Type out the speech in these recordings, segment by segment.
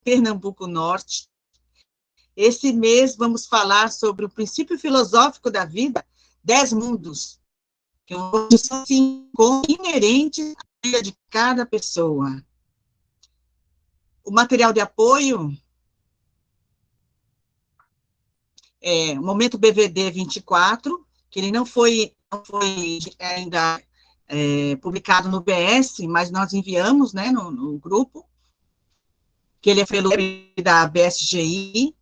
Pernambuco Norte. Esse mês vamos falar sobre o princípio filosófico da vida, 10 mundos, que são inerentes à vida de cada pessoa. O material de apoio é o Momento BVD 24, que ele não foi ainda publicado no BS, mas nós enviamos, né, no grupo, que ele é pelo da BSGI,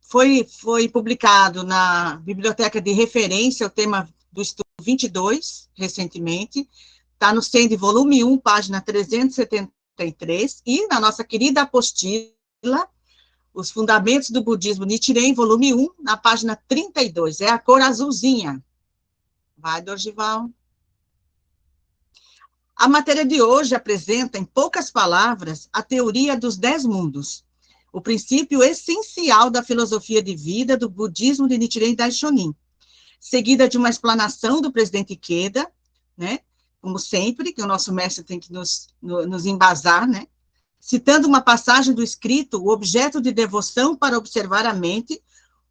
foi publicado na Biblioteca de Referência, o tema do estudo 22, recentemente, está no SEND, volume 1, página 373, e na nossa querida apostila, Os Fundamentos do Budismo Nichiren, volume 1, na página 32, é a cor azulzinha. Vai, Dorgival. A matéria de hoje apresenta, em poucas palavras, a teoria dos 10 mundos, o princípio essencial da filosofia de vida do budismo de Nichiren Daishonin, seguida de uma explanação do presidente Ikeda, né, como sempre, que o nosso mestre tem que nos embasar, né, citando uma passagem do escrito, o objeto de devoção para observar a mente,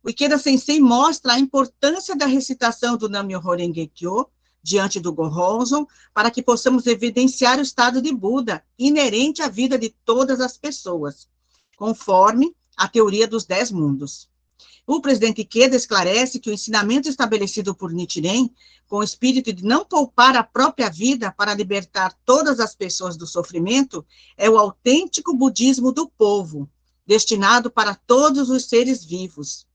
o Ikeda Sensei mostra a importância da recitação do Nam-myoho Renge-kyo diante do Gohonzon, para que possamos evidenciar o estado de Buda inerente à vida de todas as pessoas, conforme a teoria dos 10 mundos. O presidente Ikeda esclarece que o ensinamento estabelecido por Nichiren, com o espírito de não poupar a própria vida para libertar todas as pessoas do sofrimento, é o autêntico budismo do povo, destinado para todos os seres vivos.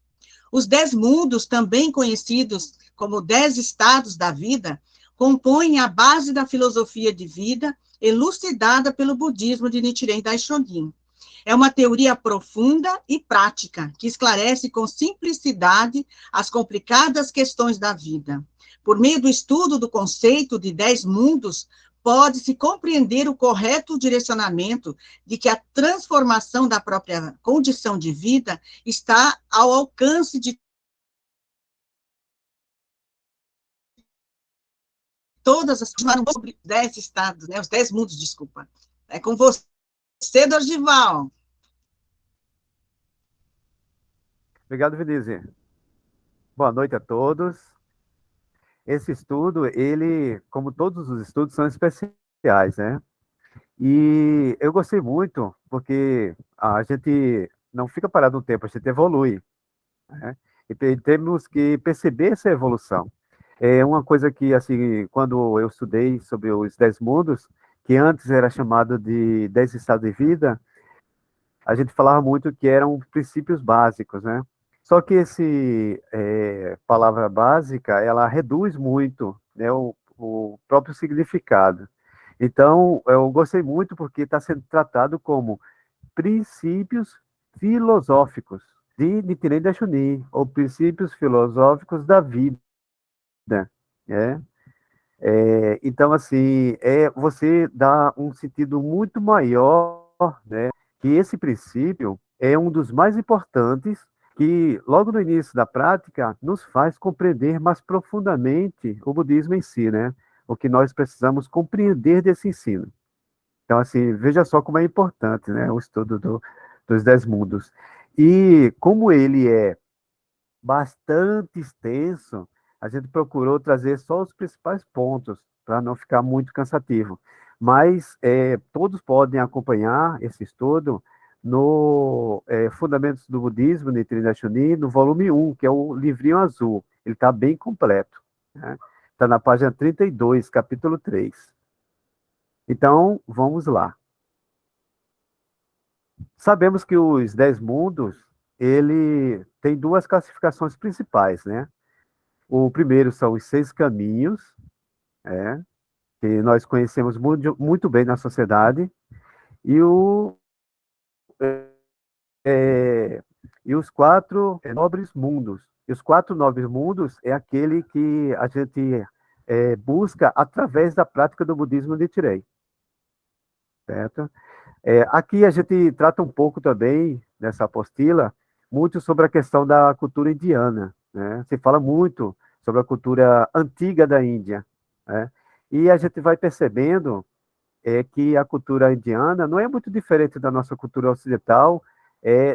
Os 10 mundos, também conhecidos como 10 estados da vida, compõem a base da filosofia de vida elucidada pelo budismo de Nichiren Daishonin. É uma teoria profunda e prática, que esclarece com simplicidade as complicadas questões da vida. Por meio do estudo do conceito de 10 mundos, pode-se compreender o correto direcionamento de que a transformação da própria condição de vida está ao alcance de todas as... sobre 10 estados, né, os 10 mundos, desculpa. É com você, Dorgival. Obrigado, Vinícius. Boa noite a todos. Esse estudo, ele, como todos os estudos, são especiais, né? E eu gostei muito, porque a gente não fica parado no tempo, a gente evolui, né? E temos que perceber essa evolução. É uma coisa que, assim, quando eu estudei sobre os 10 mundos, que antes era chamado de 10 estados de vida, a gente falava muito que eram princípios básicos, né? Só que esse palavra básica, ela reduz muito, né, o próprio significado. Então, eu gostei muito porque está sendo tratado como princípios filosóficos de Nichiren Daishonin, ou princípios filosóficos da vida, né? Então, assim, você dá um sentido muito maior, né, que esse princípio é um dos mais importantes que, logo no início da prática, nos faz compreender mais profundamente o budismo em si, né? O que nós precisamos compreender desse ensino. Então, assim, veja só como é importante, né, o estudo dos 10 mundos. E como ele é bastante extenso, a gente procurou trazer só os principais pontos, para não ficar muito cansativo. Mas todos podem acompanhar esse estudo no Fundamentos do Budismo, Nichiren Daishonin, no volume 1, que é o livrinho azul. Ele está bem completo, né? Está na página 32, capítulo 3. Então, vamos lá. Sabemos que os 10 mundos, ele tem duas classificações principais, né? O primeiro são os 6 caminhos, que nós conhecemos muito, muito bem na sociedade, e, e os 4 nobres mundos. E os 4 nobres mundos é aquele que a gente busca através da prática do budismo de Nichiren, certo? Aqui a gente trata um pouco também, nessa apostila, muito sobre a questão da cultura indiana, né? Se fala muito sobre a cultura antiga da Índia, né? E a gente vai percebendo é que a cultura indiana não é muito diferente da nossa cultura ocidental,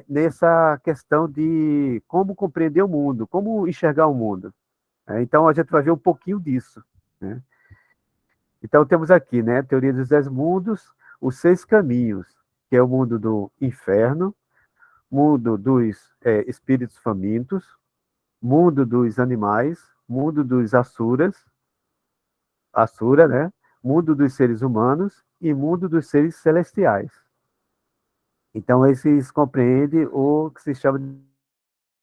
nessa questão de como compreender o mundo, como enxergar o mundo. Então, a gente vai ver um pouquinho disso, né? Então, temos aqui, né, teoria dos 10 mundos, os 6 caminhos, que é o mundo do inferno, mundo dos espíritos famintos, mundo dos animais, mundo dos Asura, né? Mundo dos seres humanos e mundo dos seres celestiais. Então, esses compreendem o que se chama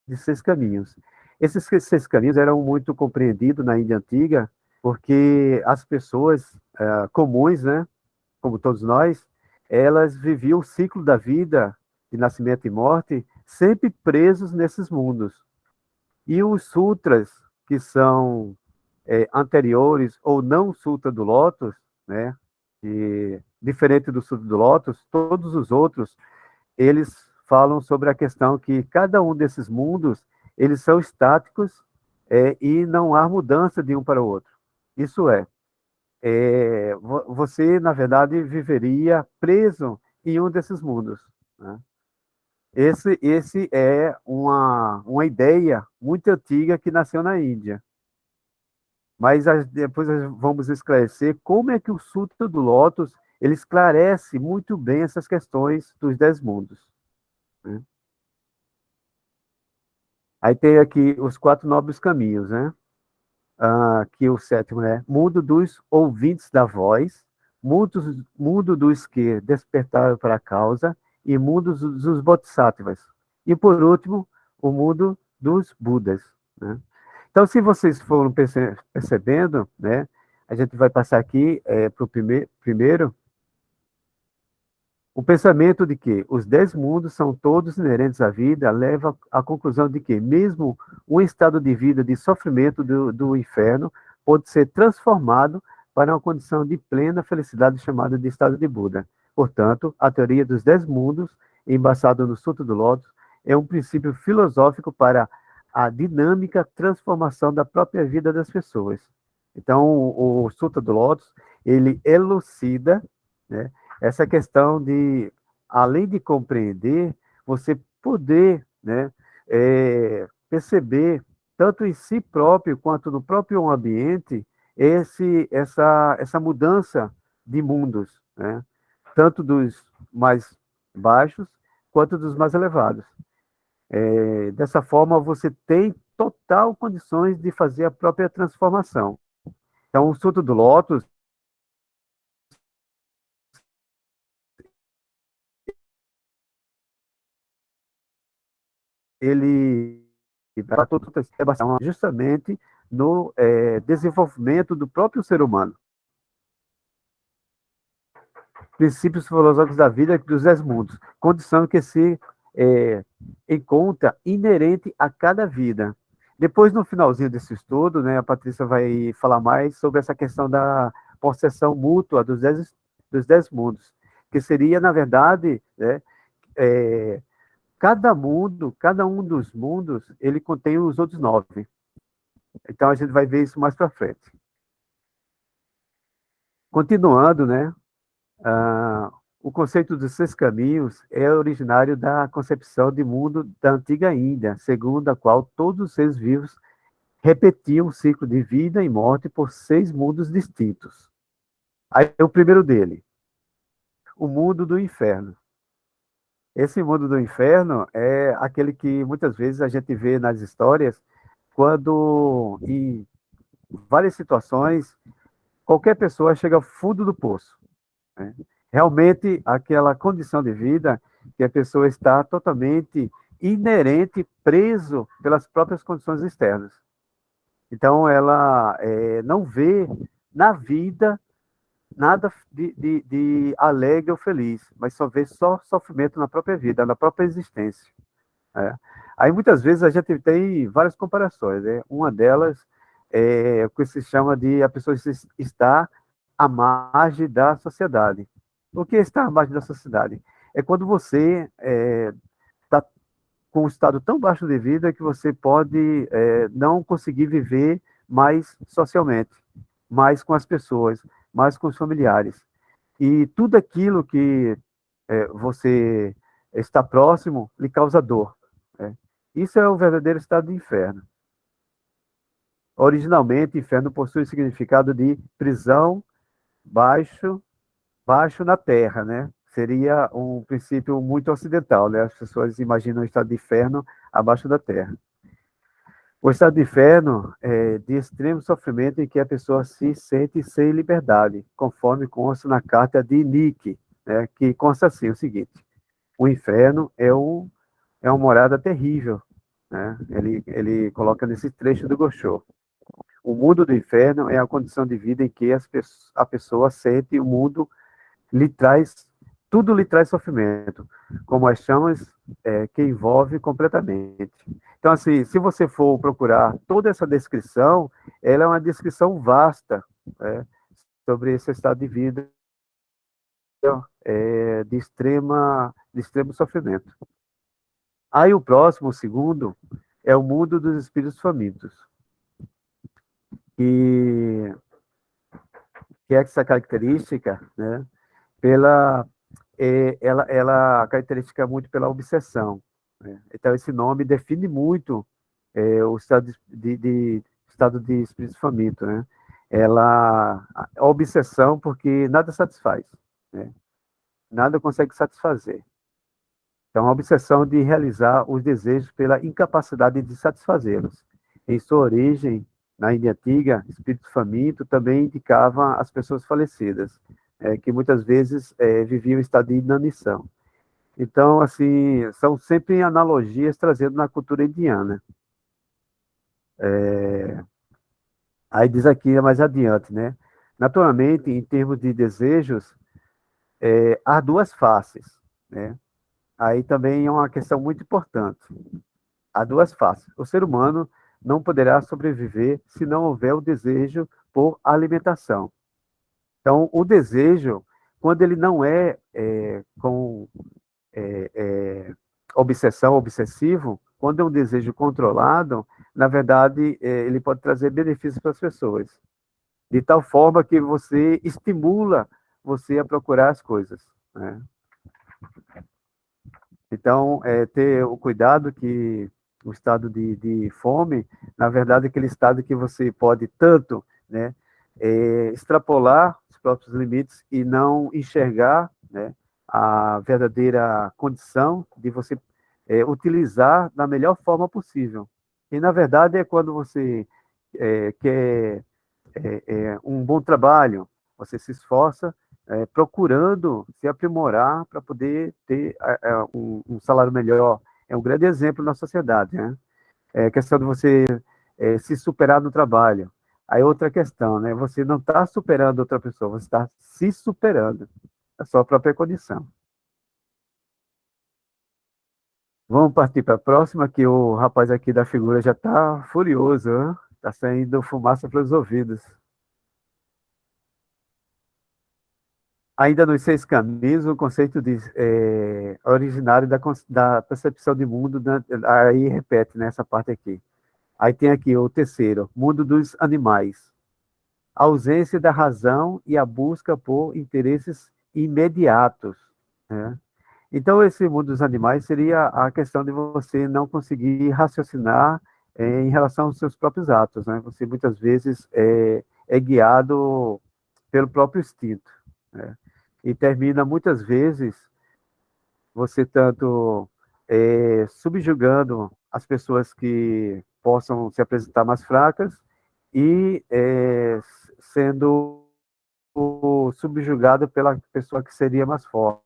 de 6 caminhos. Esses 6 caminhos eram muito compreendidos na Índia Antiga, porque as pessoas comuns, né, como todos nós, elas viviam o ciclo da vida, de nascimento e morte, sempre presos nesses mundos. E os sutras, que são anteriores ou não Sutra do Lótus, né? E, diferente do Sutra do Lótus, todos os outros, eles falam sobre a questão que cada um desses mundos, eles são estáticos e não há mudança de um para o outro. Isso você, na verdade, viveria preso em um desses mundos, né? Esse é uma ideia muito antiga que nasceu na Índia. Mas depois vamos esclarecer como é que o Sutra do Lótus ele esclarece muito bem essas questões dos 10 mundos, né? Aí tem aqui os 4 nobres caminhos, né? Que o sétimo é mundo dos ouvintes da voz, mundo dos que despertaram para a causa e mundo dos bodhisattvas. E por último, o mundo dos Budas, né? Então, se vocês foram percebendo, né, a gente vai passar aqui para o primeiro, o pensamento de que os 10 mundos são todos inerentes à vida leva à conclusão de que, mesmo um estado de vida de sofrimento do inferno, pode ser transformado para uma condição de plena felicidade chamada de estado de Buda. Portanto, a teoria dos 10 mundos, embasada no Sutra do Lótus, é um princípio filosófico para a dinâmica transformação da própria vida das pessoas. Então, o Sutra do Lótus, ele elucida, né, essa questão de, além de compreender, você poder, né, perceber, tanto em si próprio quanto no próprio ambiente, essa mudança de mundos, né, tanto dos mais baixos quanto dos mais elevados. Dessa forma, você tem total condições de fazer a própria transformação. Então, o Sutra do Lótus, ele justamente no desenvolvimento do próprio ser humano. Princípios filosóficos da vida dos 10 mundos, condição que se encontra inerente a cada vida. Depois, no finalzinho desse estudo, né, a Patrícia vai falar mais sobre essa questão da possessão mútua dos 10 mundos, que seria, na verdade, né, cada um dos mundos, ele contém os outros 9. Então, a gente vai ver isso mais para frente. Continuando, né, o conceito dos 6 caminhos é originário da concepção de mundo da antiga Índia, segundo a qual todos os seres vivos repetiam o ciclo de vida e morte por 6 mundos distintos. Aí, o primeiro dele, o mundo do inferno. Esse mundo do inferno é aquele que muitas vezes a gente vê nas histórias, quando em várias situações qualquer pessoa chega ao fundo do poço, né? Realmente aquela condição de vida que a pessoa está totalmente inerente, preso pelas próprias condições externas. Então ela não vê na vida nada de alegre ou feliz, mas só vê só sofrimento na própria vida, na própria existência, né? Aí muitas vezes a gente tem várias comparações, né? Uma delas é o que se chama de a pessoa estar à margem da sociedade. O que é estar à margem da sociedade? É quando você está com um estado tão baixo de vida que você pode não conseguir viver mais socialmente, mais com as pessoas, mais com os familiares. e tudo aquilo que você está próximo lhe causa dor. Né? Isso é o verdadeiro estado do inferno. Originalmente, inferno possui o significado de prisão baixo, baixo na terra, né? Seria um princípio muito ocidental, né? As pessoas imaginam o estado de inferno abaixo da terra. O estado de inferno é de extremo sofrimento em que a pessoa se sente sem liberdade, conforme consta na carta de Nick, né? Que consta assim, o seguinte: o inferno é uma morada terrível, né? Ele coloca nesse trecho do Gosho. O mundo do inferno é a condição de vida em que a pessoa sente o mundo lhe traz, tudo lhe traz sofrimento, como as chamas que envolve completamente. Então, assim, se você for procurar toda essa descrição, ela é uma descrição vasta, né, sobre esse estado de vida de extremo sofrimento. Aí o próximo, o segundo, é o mundo dos espíritos famintos, que, que é essa característica, né, pela ela caracteriza muito pela obsessão. Né? Então, esse nome define muito o estado estado de espírito faminto. Né? A obsessão, porque nada satisfaz, né? Nada consegue satisfazer. Então, a obsessão de realizar os desejos pela incapacidade de satisfazê-los. Em sua origem, na Índia Antiga, espírito faminto também indicava as pessoas falecidas, que muitas vezes viviam em estado de inanição. Então, assim, são sempre analogias trazendo na cultura indiana. Aí diz aqui mais adiante, né? Naturalmente, em termos de desejos, há duas faces, né? Aí também é uma questão muito importante. Há duas faces. O ser humano não poderá sobreviver se não houver o desejo por alimentação. Então, o desejo, quando ele não com é, é, obsessão, obsessivo, quando é um desejo controlado, na verdade, ele pode trazer benefícios para as pessoas, de tal forma que você estimula você a procurar as coisas. Né? Então, ter o cuidado que o estado de fome, na verdade, é aquele estado que você pode tanto, né, extrapolar os próprios limites e não enxergar, né, a verdadeira condição de você utilizar da melhor forma possível. E, na verdade, é quando você quer um bom trabalho, você se esforça procurando se aprimorar para poder ter um salário melhor. É um grande exemplo na sociedade, né? É questão de você se superar no trabalho. Aí outra questão, né? Você não está superando outra pessoa, você está se superando, a sua própria condição. Vamos partir para a próxima, que o rapaz aqui da figura já está furioso, está saindo fumaça pelos ouvidos. Ainda nos seis caminhos, o conceito originário da percepção de mundo, aí repete nessa parte aqui. Aí tem aqui o terceiro, mundo dos animais. A ausência da razão e a busca por interesses imediatos. Né? Então, esse mundo dos animais seria a questão de você não conseguir raciocinar em relação aos seus próprios atos. Né? Você, muitas vezes, é guiado pelo próprio instinto. Né? E termina, muitas vezes, você tanto subjugando as pessoas que possam se apresentar mais fracas e sendo subjugado pela pessoa que seria mais forte,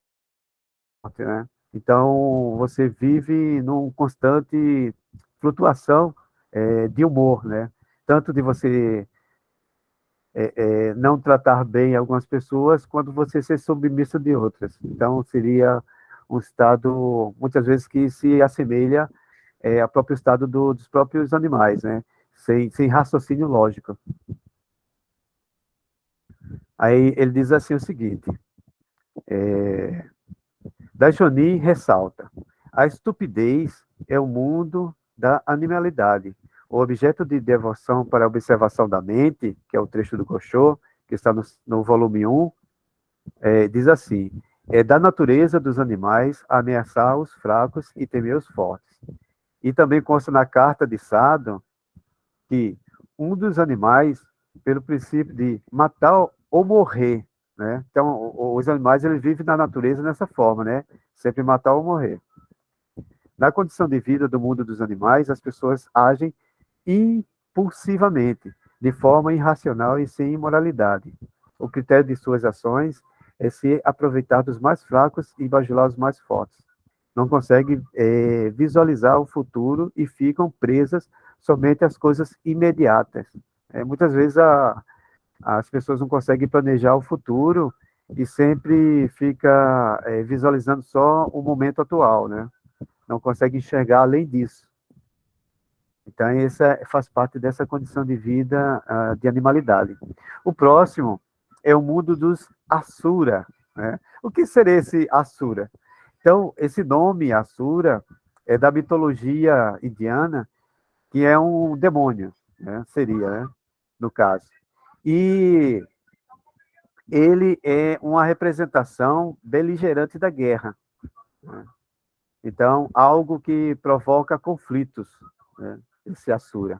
né? Então, você vive num constante flutuação de humor, né? Tanto de você não tratar bem algumas pessoas, quanto você ser submisso de outras. Então, seria um estado, muitas vezes, que se assemelha ao próprio estado dos próprios animais, né? Sem raciocínio lógico. Aí ele diz assim o seguinte, Daishonin ressalta, a estupidez é o mundo da animalidade. O objeto de devoção para a observação da mente, que é o trecho do Gosho, que está no volume 1, Diz assim: é da natureza dos animais ameaçar os fracos e temer os fortes. E também consta na carta de Sado que um dos animais, pelo princípio de matar ou morrer, né? Então, os animais eles vivem na natureza dessa forma, né? Sempre matar ou morrer. Na condição de vida do mundo dos animais, as pessoas agem impulsivamente, de forma irracional e sem imoralidade. O critério de suas ações é se aproveitar dos mais fracos e bajular os mais fortes. Não conseguem visualizar o futuro e ficam presas somente às coisas imediatas. Muitas vezes as pessoas não conseguem planejar o futuro e sempre fica visualizando só o momento atual, né? Não consegue enxergar além disso. Então, essa faz parte dessa condição de vida de animalidade. O próximo é o mundo dos Asura, né? O que seria esse Asura? Então, esse nome Asura é da mitologia indiana, que é um demônio, né? Seria, né? No caso. E ele é uma representação beligerante da guerra, né? Então, algo que provoca conflitos, né? Esse Asura.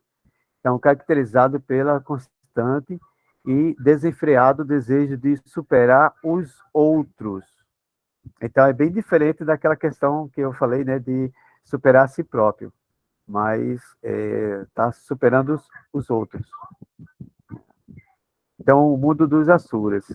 Então, caracterizado pela constante e desenfreado desejo de superar os outros. Então, é bem diferente daquela questão que eu falei, né, de superar a si próprio, mas está superando os outros. Então, o mundo dos Asuras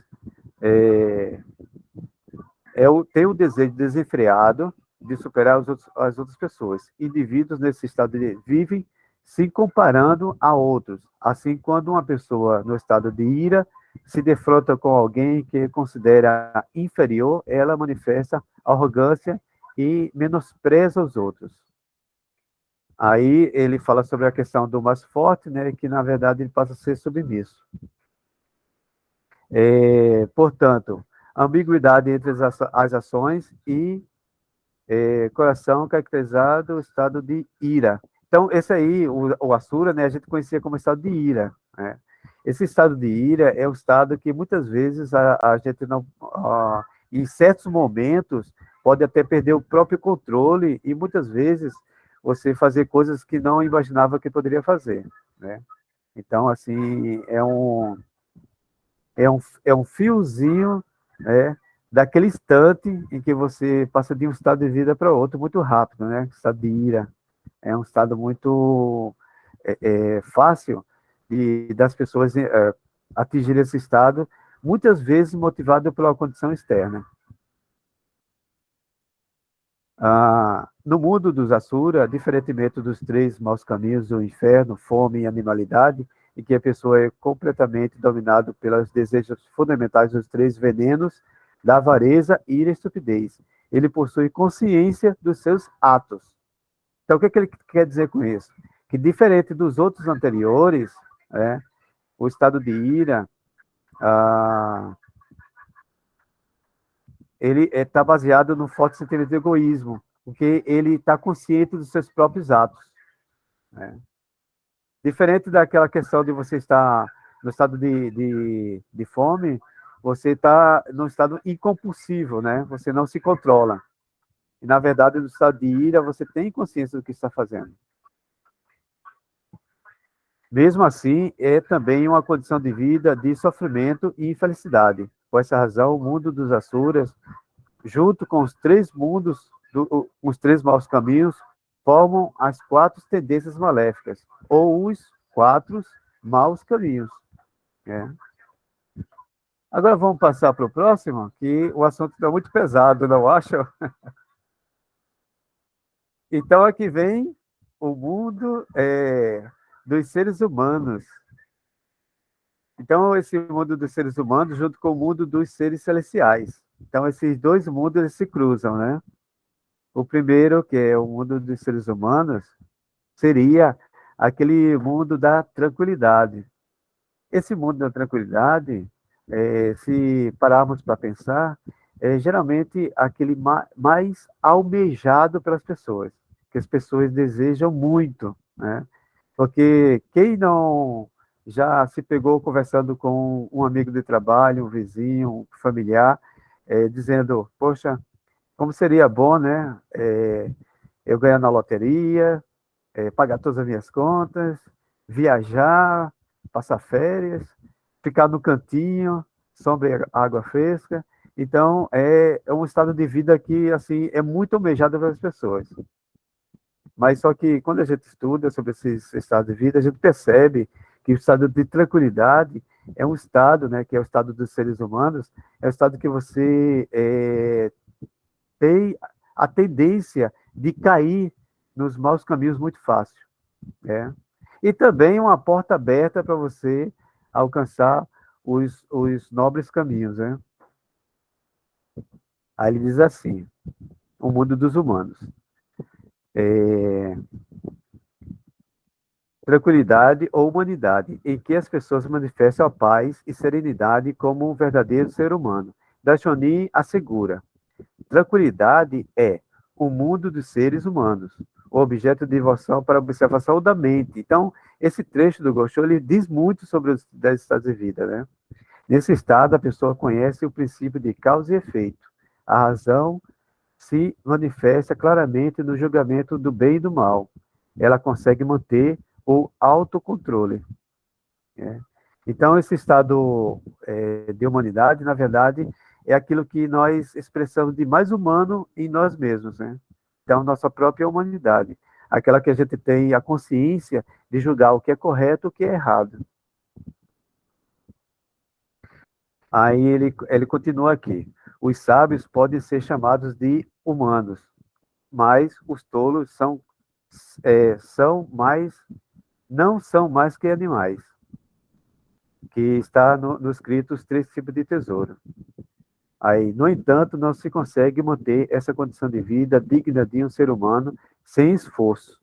tem o desejo desenfreado de superar as outras pessoas. Indivíduos nesse estado vivem se comparando a outros. Assim, quando uma pessoa no estado de ira se defronta com alguém que considera inferior, ela manifesta arrogância e menospreza os outros. Aí ele fala sobre a questão do mais forte, né, que na verdade ele passa a ser submisso. Portanto, ambiguidade entre as ações e coração caracterizado o estado de ira. Então, esse aí, o Asura, né, a gente conhecia como estado de ira, né? Esse estado de ira é um estado que muitas vezes a gente não, em certos momentos, pode até perder o próprio controle e muitas vezes você fazer coisas que não imaginava que poderia fazer, né? Então, assim, é um fiozinho, né, daquele instante em que você passa de um estado de vida para outro muito rápido, né? Estado de ira. É um estado muito fácil das pessoas atingirem esse estado, muitas vezes motivado pela condição externa. No mundo dos Asura, diferentemente dos três maus caminhos do inferno, fome e animalidade, em que a pessoa é completamente dominada pelos desejos fundamentais dos três venenos, da avareza, ira e estupidez. Ele possui consciência dos seus atos. Então, o que ele quer dizer com isso? Que, diferente dos outros anteriores, o estado de ira, ele está baseado no forte sentimento de egoísmo, porque ele está consciente dos seus próprios atos, né? Diferente daquela questão de você estar no estado de fome, você está no estado incompulsivo, né? Você não se controla. E, na verdade, no estado de ira, você tem consciência do que está fazendo. Mesmo assim, é também uma condição de vida de sofrimento e infelicidade. Por essa razão, o mundo dos Asuras, junto com os três mundos, os três maus caminhos, formam as quatro tendências maléficas, ou os quatro maus caminhos, né? Agora vamos passar para o próximo, que o assunto está muito pesado, não acha? Então, aqui vem o mundo dos seres humanos. Então, esse mundo dos seres humanos junto com o mundo dos seres celestiais. Então, esses dois mundos eles se cruzam, né? O primeiro, que é o mundo dos seres humanos, seria aquele mundo da tranquilidade. Esse mundo da tranquilidade, se pararmos para pensar, é geralmente aquele mais almejado pelas pessoas, que as pessoas desejam muito, né? Porque quem não já se pegou conversando com um amigo de trabalho, um vizinho, um familiar, dizendo, poxa, como seria bom, né, eu ganhar na loteria, pagar todas as minhas contas, viajar, passar férias, ficar no cantinho, sombra e água fresca. Então, é um estado de vida que, assim, é muito almejado pelas pessoas. Mas só que quando a gente estuda sobre esses estados de vida, a gente percebe que o estado de tranquilidade é um estado, né, que é o estado dos seres humanos, é o estado que você tem a tendência de cair nos maus caminhos muito fácil, né? E também uma porta aberta para você alcançar os nobres caminhos, né? Aí ele diz assim, o mundo dos humanos. Tranquilidade ou humanidade, em que as pessoas manifestam a paz e serenidade como um verdadeiro ser humano. Dachonin assegura: tranquilidade é o mundo dos seres humanos, o objeto de devoção para a observação da mente. Então, esse trecho do Gosho, ele diz muito sobre os 10 estados de vida, né? Nesse estado, a pessoa conhece o princípio de causa e efeito. A razão se manifesta claramente no julgamento do bem e do mal. Ela consegue manter o autocontrole, né? Então, esse estado de humanidade, na verdade, é aquilo que nós expressamos de mais humano em nós mesmos, né? Então, nossa própria humanidade, aquela que a gente tem a consciência de julgar o que é correto e o que é errado. Aí ele continua aqui. Os sábios podem ser chamados de humanos, mas os tolos são mais, não são mais que animais, que está no escrito os 3 tipos de tesouro. Aí, no entanto, não se consegue manter essa condição de vida digna de um ser humano sem esforço.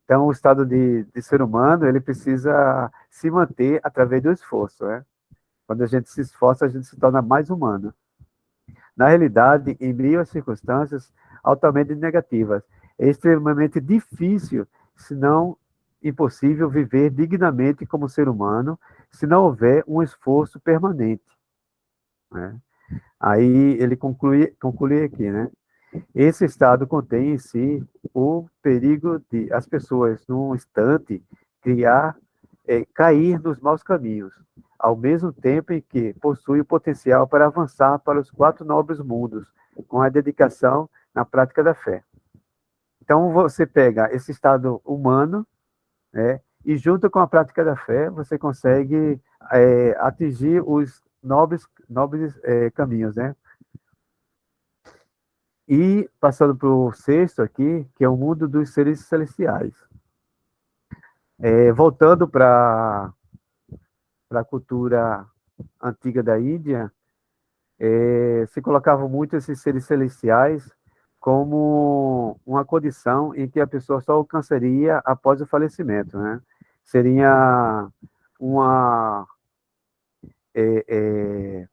Então, o estado de ser humano, ele precisa se manter através do esforço, né? Quando a gente se esforça, a gente se torna mais humano. Na realidade, em meio a circunstâncias altamente negativas, é extremamente difícil, se não impossível, viver dignamente como ser humano, se não houver um esforço permanente, né? Aí ele conclui aqui, né? Esse estado contém em si o perigo de as pessoas, num instante, cair nos maus caminhos, ao mesmo tempo em que possui o potencial para avançar para os 4 nobres mundos, com a dedicação na prática da fé. Então, você pega esse estado humano, né, e junto com a prática da fé, você consegue atingir os nobres caminhos, né? E passando para o sexto aqui, que é o mundo dos seres celestiais. Voltando para a cultura antiga da Índia, se colocavam muito esses seres celestiais como uma condição em que a pessoa só alcançaria após o falecimento, né? Seria uma é,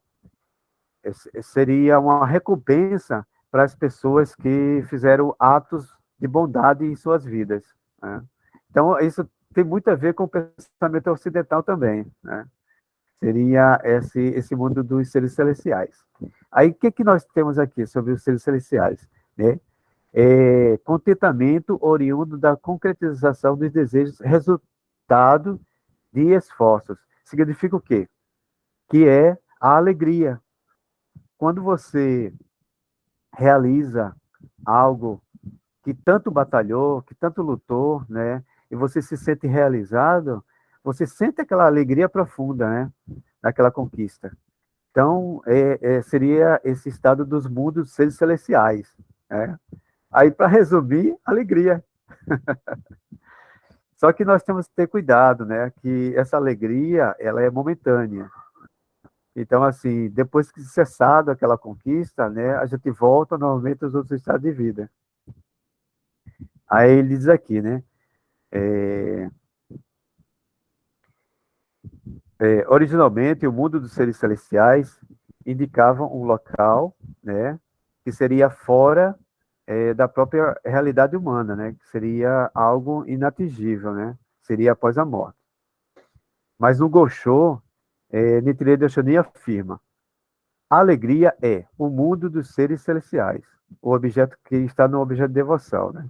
seria uma recompensa para as pessoas que fizeram atos de bondade em suas vidas, né? Então, isso tem muito a ver com o pensamento ocidental também, né? Seria esse mundo dos seres celestiais. Aí, o que nós temos aqui sobre os seres celestiais, né? Contentamento oriundo da concretização dos desejos, resultado de esforços. Significa o quê? Que é a alegria. Quando você realiza algo que tanto batalhou, que tanto lutou, né? E você se sente realizado, você sente aquela alegria profunda, né? Daquela conquista. Então, seria esse estado dos mundos seres celestiais, né? Aí, para resumir, alegria. Só que nós temos que ter cuidado, né? Que essa alegria, ela é momentânea. Então, assim, depois que cessado aquela conquista, né? A gente volta novamente aos outros estados de vida. Aí ele diz aqui, né? Originalmente, o mundo dos seres celestiais indicava um local, né? Que seria fora da própria realidade humana, né? Que seria algo inatingível, né? Seria após a morte. Mas no Gosho, Nichiren Daishonin afirma: a alegria é o mundo dos seres celestiais, o objeto que está no objeto de devoção, né?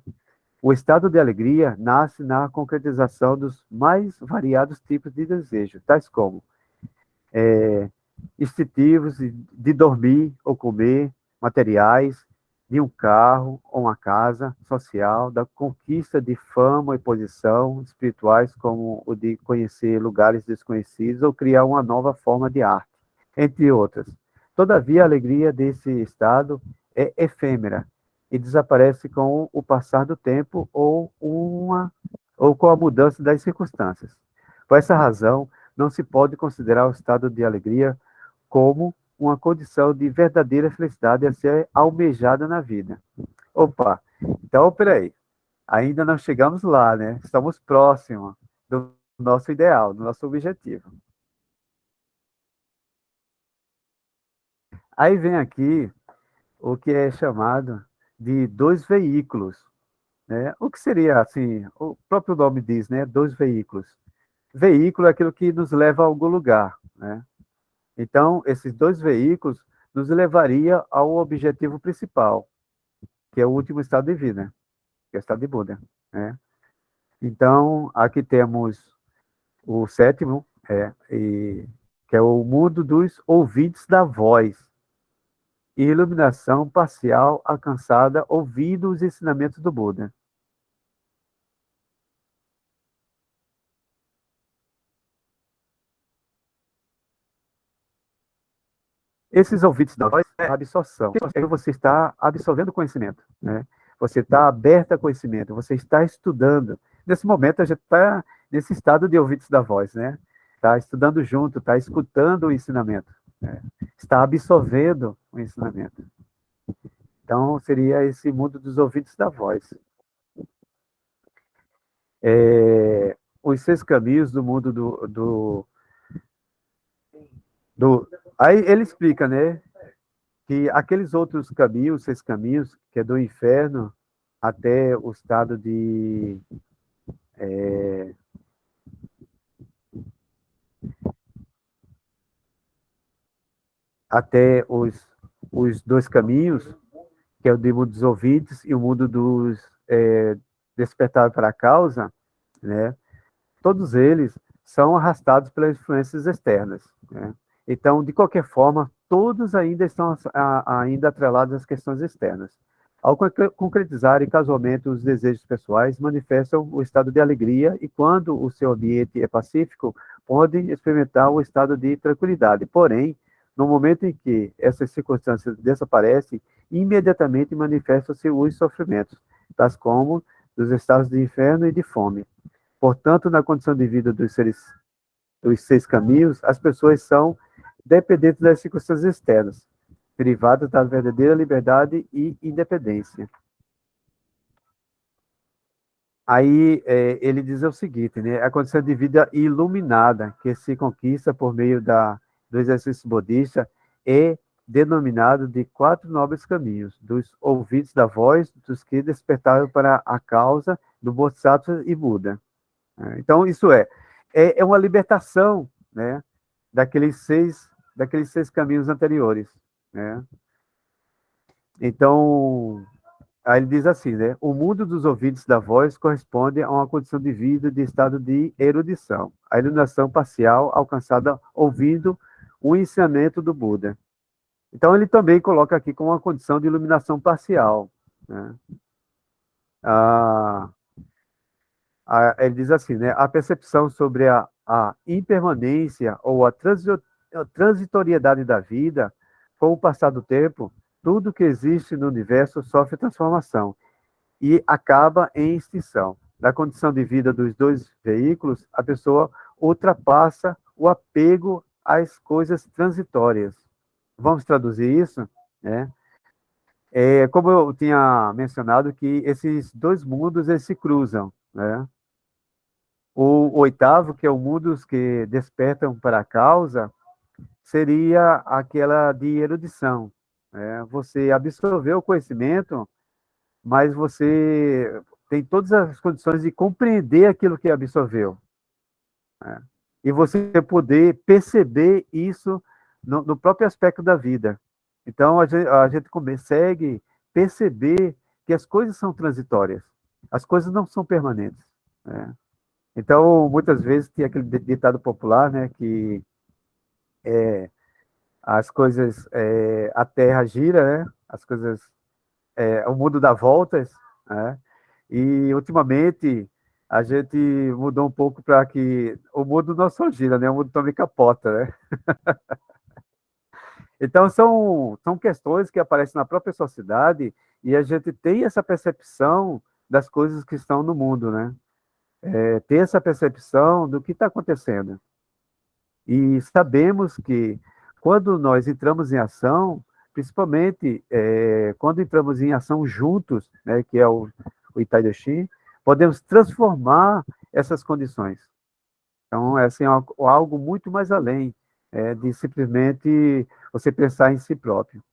O estado de alegria nasce na concretização dos mais variados tipos de desejo, tais como instintivos de dormir ou comer, materiais, de um carro ou uma casa social, da conquista de fama e posição, espirituais como o de conhecer lugares desconhecidos ou criar uma nova forma de arte, entre outras. Todavia, a alegria desse estado é efêmera e desaparece com o passar do tempo ou com a mudança das circunstâncias. Por essa razão, não se pode considerar o estado de alegria como uma condição de verdadeira felicidade a ser almejada na vida. Opa, então, peraí, ainda não chegamos lá, né? Estamos próximos do nosso ideal, do nosso objetivo. Aí vem aqui o que é chamado de dois veículos, né? O que seria, assim, o próprio nome diz, né? Dois veículos. Veículo é aquilo que nos leva a algum lugar, né? Então, esses dois veículos nos levaria ao objetivo principal, que é o último estado de vida, que é o estado de Buda, né? Então, aqui temos o sétimo, que é o mundo dos ouvintes da voz, e iluminação parcial alcançada ouvindo os ensinamentos do Buda. Esses ouvintes da voz é a absorção. Você está absorvendo conhecimento, né? Você está aberto a conhecimento, você está estudando. Nesse momento, a gente está nesse estado de ouvintes da voz, né? Está estudando junto, está escutando o ensinamento, né? Está absorvendo o ensinamento. Então, seria esse mundo dos ouvintes da voz. Os seis caminhos do mundo do. Aí ele explica, né? Que aqueles outros caminhos, seis caminhos, que é do inferno até o estado de. Até os dois caminhos, que é o do mundo dos ouvintes e o mundo dos despertar para a causa, né? Todos eles são arrastados pelas influências externas, né? Então, de qualquer forma, todos ainda estão ainda atrelados às questões externas. Ao concretizar e casualmente os desejos pessoais, manifestam o estado de alegria e, quando o seu ambiente é pacífico, podem experimentar o estado de tranquilidade. Porém, no momento em que essas circunstâncias desaparecem, imediatamente manifestam-se os sofrimentos, tais como dos estados de inferno e de fome. Portanto, na condição de vida dos seis caminhos, as pessoas são dependentes das circunstâncias externas, privadas da verdadeira liberdade e independência. Aí ele diz o seguinte, né? A condição de vida iluminada que se conquista por meio do exercício budista é denominado de quatro nobres caminhos: dos ouvidos da voz, dos que despertaram para a causa, do Bodhisattva e Buda. Então, isso é uma libertação, né, daqueles seis caminhos anteriores, né? Então, aí ele diz assim, né? O mundo dos ouvintes da voz corresponde a uma condição de vida de estado de erudição, a iluminação parcial alcançada ouvindo o ensinamento do Buda. Então, ele também coloca aqui como uma condição de iluminação parcial, né? Ah, ele diz assim, né? A percepção sobre a impermanência ou a transitoriedade da vida, com o passar do tempo, tudo que existe no universo sofre transformação e acaba em extinção. Na condição de vida dos dois veículos, a pessoa ultrapassa o apego às coisas transitórias. Vamos traduzir isso, né? Como eu tinha mencionado, que esses dois mundos eles se cruzam, né? O oitavo, que é o mundo dos que despertam para a causa, seria aquela de erudição, né? Você absorveu o conhecimento, mas você tem todas as condições de compreender aquilo que absorveu, né? e você poder perceber isso no próprio aspecto da vida. Então, a gente consegue perceber que as coisas são transitórias, as coisas não são permanentes, né? Então, muitas vezes tem aquele ditado popular, né, que as coisas, a terra gira, né, as coisas, o mundo dá voltas, né, e ultimamente a gente mudou um pouco para que o mundo não só gira, né, o mundo também capota, né. Então, são questões que aparecem na própria sociedade e a gente tem essa percepção das coisas que estão no mundo, né? Ter essa percepção do que está acontecendo. E sabemos que quando nós entramos em ação, principalmente quando entramos em ação juntos, né, que é o Itaidashi, podemos transformar essas condições. Então, é assim, algo muito mais além de simplesmente você pensar em si próprio.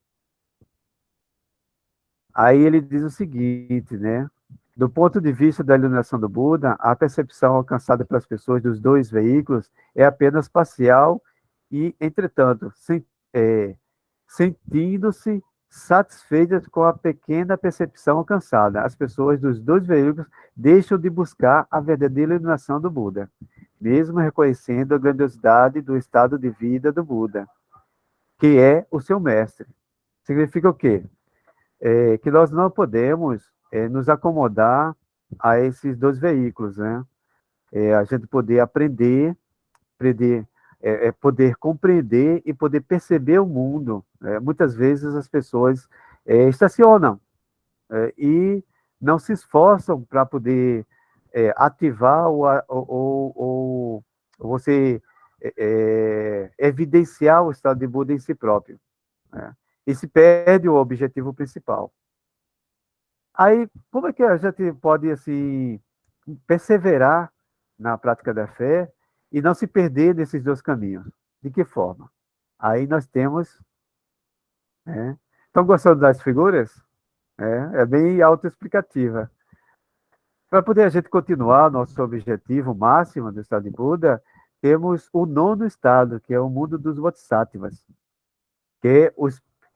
Aí ele diz o seguinte, né? Do ponto de vista da iluminação do Buda, a percepção alcançada pelas pessoas dos dois veículos é apenas parcial e, entretanto, sentindo-se satisfeitas com a pequena percepção alcançada, as pessoas dos dois veículos deixam de buscar a verdadeira iluminação do Buda, mesmo reconhecendo a grandiosidade do estado de vida do Buda, que é o seu mestre. Significa o quê? Que nós não podemos nos acomodar a esses dois veículos, né? A gente poder poder compreender e poder perceber o mundo. Muitas vezes as pessoas estacionam e não se esforçam para poder ativar ou você evidenciar o estado de Buda em si próprio, né? E se perde o objetivo principal. Aí, como é que a gente pode, assim, perseverar na prática da fé e não se perder nesses dois caminhos? De que forma? Aí nós temos, né? Estão gostando das figuras? Bem autoexplicativa. Para poder a gente continuar nosso objetivo máximo do estado de Buda, temos o nono estado, que é o mundo dos Bodhisattvas, que é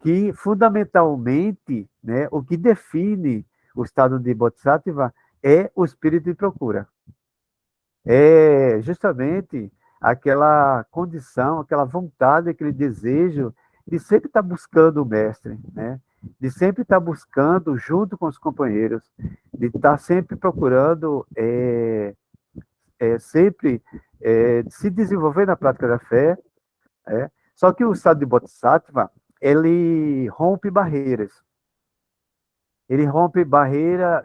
que fundamentalmente, né, o que define o estado de Bodhisattva é o espírito de procura. É justamente aquela condição, aquela vontade, aquele desejo de sempre estar buscando o mestre, né? De sempre estar buscando junto com os companheiros, de estar sempre procurando, sempre se desenvolver na prática da fé. Só que o estado de Bodhisattva, ele rompe barreiras. Ele rompe barreira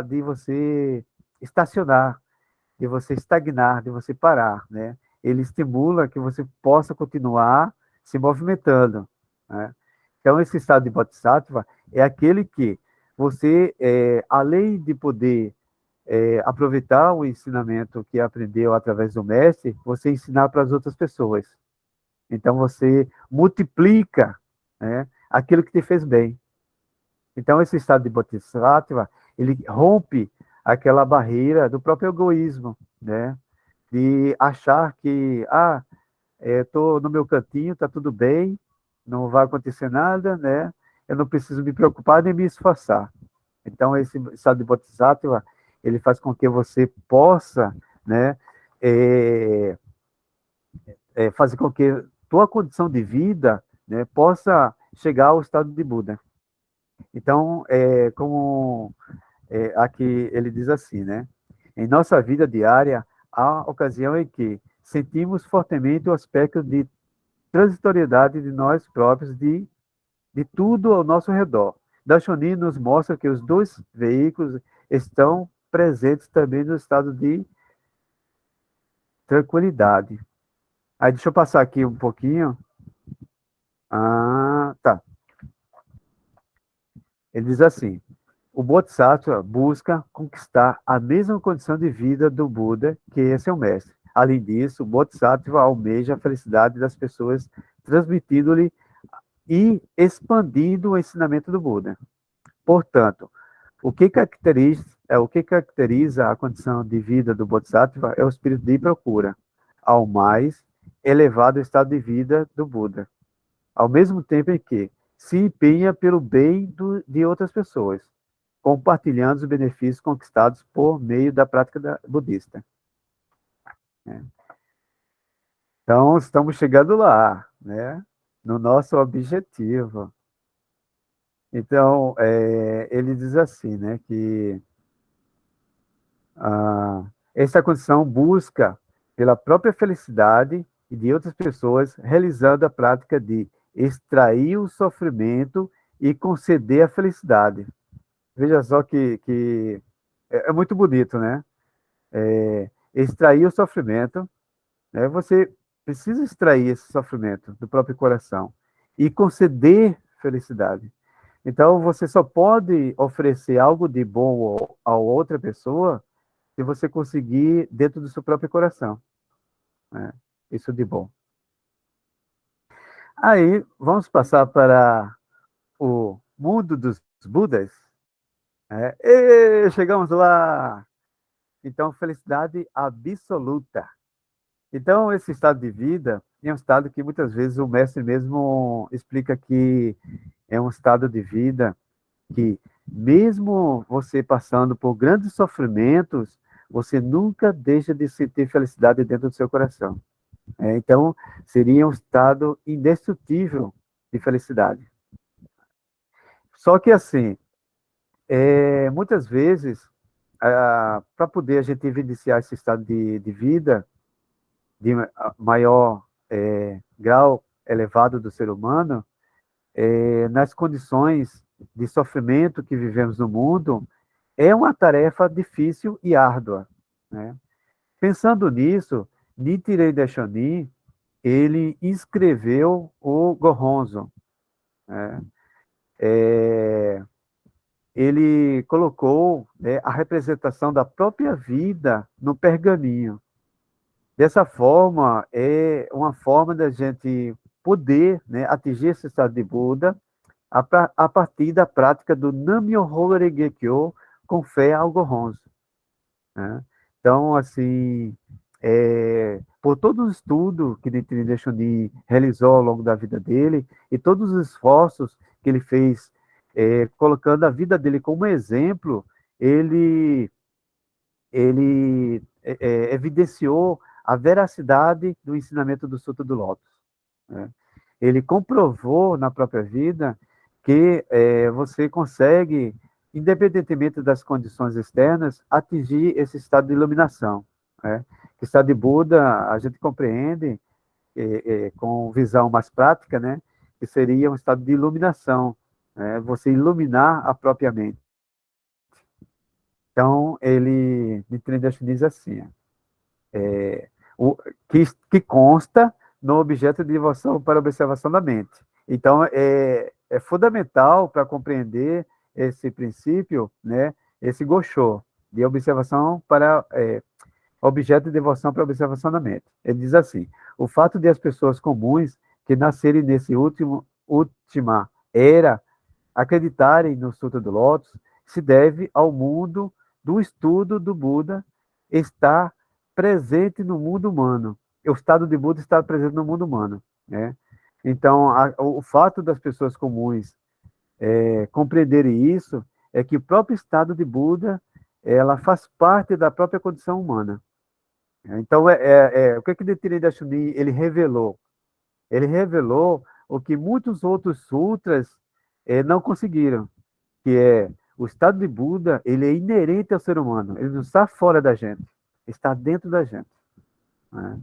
de você estacionar, de você estagnar, de você parar, né? Ele estimula que você possa continuar se movimentando, né? Então, esse estado de Bodhisattva é aquele que você, além de poder aproveitar o ensinamento que aprendeu através do mestre, você ensinar para as outras pessoas. Então, você multiplica, né, aquilo que te fez bem. Então, esse estado de Bodhisattva, ele rompe aquela barreira do próprio egoísmo, né? De achar que, estou no meu cantinho, está tudo bem, não vai acontecer nada, né? Eu não preciso me preocupar nem me esforçar. Então, esse estado de Bodhisattva, ele faz com que você possa, né, fazer com que tua condição de vida, né, possa chegar ao estado de Buda. Então, como aqui ele diz assim, né? Em nossa vida diária, há ocasião em que sentimos fortemente o aspecto de transitoriedade de nós próprios, de tudo ao nosso redor. Daishonin nos mostra que os dois veículos estão presentes também no estado de tranquilidade. Aí deixa eu passar aqui um pouquinho. Tá. Ele diz assim: o Bodhisattva busca conquistar a mesma condição de vida do Buda, que é seu mestre. Além disso, o Bodhisattva almeja a felicidade das pessoas, transmitindo-lhe e expandindo o ensinamento do Buda. Portanto, o que caracteriza a condição de vida do Bodhisattva é o espírito de procura. ao mais elevado estado de vida do Buda, ao mesmo tempo em que se empenha pelo bem de outras pessoas, compartilhando os benefícios conquistados por meio da prática budista. Então, estamos chegando lá, né? No nosso objetivo. Então, ele diz assim, né, que essa condição busca pela própria felicidade e de outras pessoas, realizando a prática de extrair o sofrimento e conceder a felicidade. Veja só que é muito bonito, né? Extrair o sofrimento, né? Você precisa extrair esse sofrimento do próprio coração e conceder felicidade. Então, você só pode oferecer algo de bom a outra pessoa se você conseguir dentro do seu próprio coração, né? Isso de bom. Aí, vamos passar para o mundo dos Budas. E chegamos lá! Então, felicidade absoluta. Então, esse estado de vida é um estado que muitas vezes o mestre mesmo explica que é um estado de vida que, mesmo você passando por grandes sofrimentos, você nunca deixa de sentir felicidade dentro do seu coração. Então, seria um estado indestrutível de felicidade. Só que, assim, muitas vezes, para poder a gente evidenciar esse estado de vida, de maior grau elevado do ser humano, nas condições de sofrimento que vivemos no mundo, é uma tarefa difícil e árdua, né? Pensando nisso, Nichiren Daishonin, ele escreveu o Gohonzon, né? Ele colocou, né, a representação da própria vida no pergaminho. Dessa forma, é uma forma da gente poder, né, atingir esse estado de Buda a partir da prática do Nam-myoho Renge Kyo com fé ao Gohonzon, né? Então, assim, por todo o estudo que Nichiren Daishonin realizou ao longo da vida dele e todos os esforços que ele fez, colocando a vida dele como exemplo, ele evidenciou a veracidade do ensinamento do Sutra do Lótus, né? Ele comprovou na própria vida que você consegue, independentemente das condições externas, atingir esse estado de iluminação, né? Que estado de Buda a gente compreende com visão mais prática, né? Que seria um estado de iluminação, né? Você iluminar a própria mente. Então, ele me diz assim, que consta no objeto de devoção para observação da mente. Então, é fundamental para compreender esse princípio, né, esse Gosho, de observação para objeto de devoção para observação da mente. Ele diz assim: o fato de as pessoas comuns que nascerem nesse última era acreditarem no Sutra do Lótus se deve ao mundo do estudo do Buda estar presente no mundo humano. O estado de Buda está presente no mundo humano, né? Então, o fato das pessoas comuns compreenderem isso é que o próprio estado de Buda ela faz parte da própria condição humana. Então, o que Nichiren Daishonin ele revelou? Ele revelou o que muitos outros sutras não conseguiram, que é o estado de Buda, ele é inerente ao ser humano, ele não está fora da gente, está dentro da gente, né?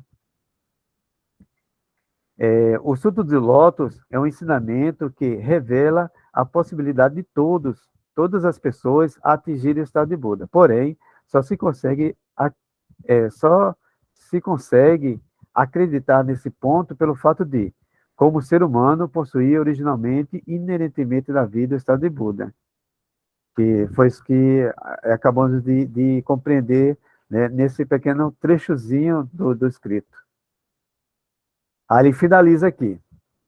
O Sutra de Lótus é um ensinamento que revela a possibilidade de todas as pessoas atingirem o estado de Buda. Porém, só se consegue acreditar nesse ponto pelo fato de, como ser humano, possuir originalmente, inerentemente na vida, o estado de Buda. Que foi isso que acabamos de compreender, né, nesse pequeno trechozinho do escrito. Aí ele finaliza aqui,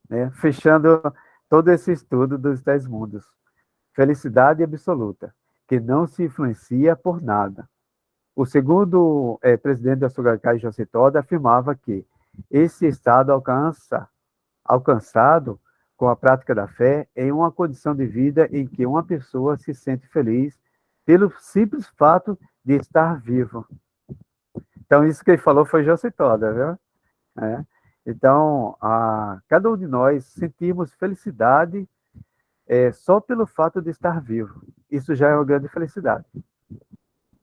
né, fechando todo esse estudo dos 10 mundos. Felicidade absoluta, que não se influencia por nada. O segundo presidente da Sogakai, José Toda, afirmava que esse estado alcançado com a prática da fé em uma condição de vida em que uma pessoa se sente feliz pelo simples fato de estar vivo. Então, isso que ele falou foi José Toda, viu? Então, cada um de nós sentimos felicidade só pelo fato de estar vivo. Isso já é uma grande felicidade.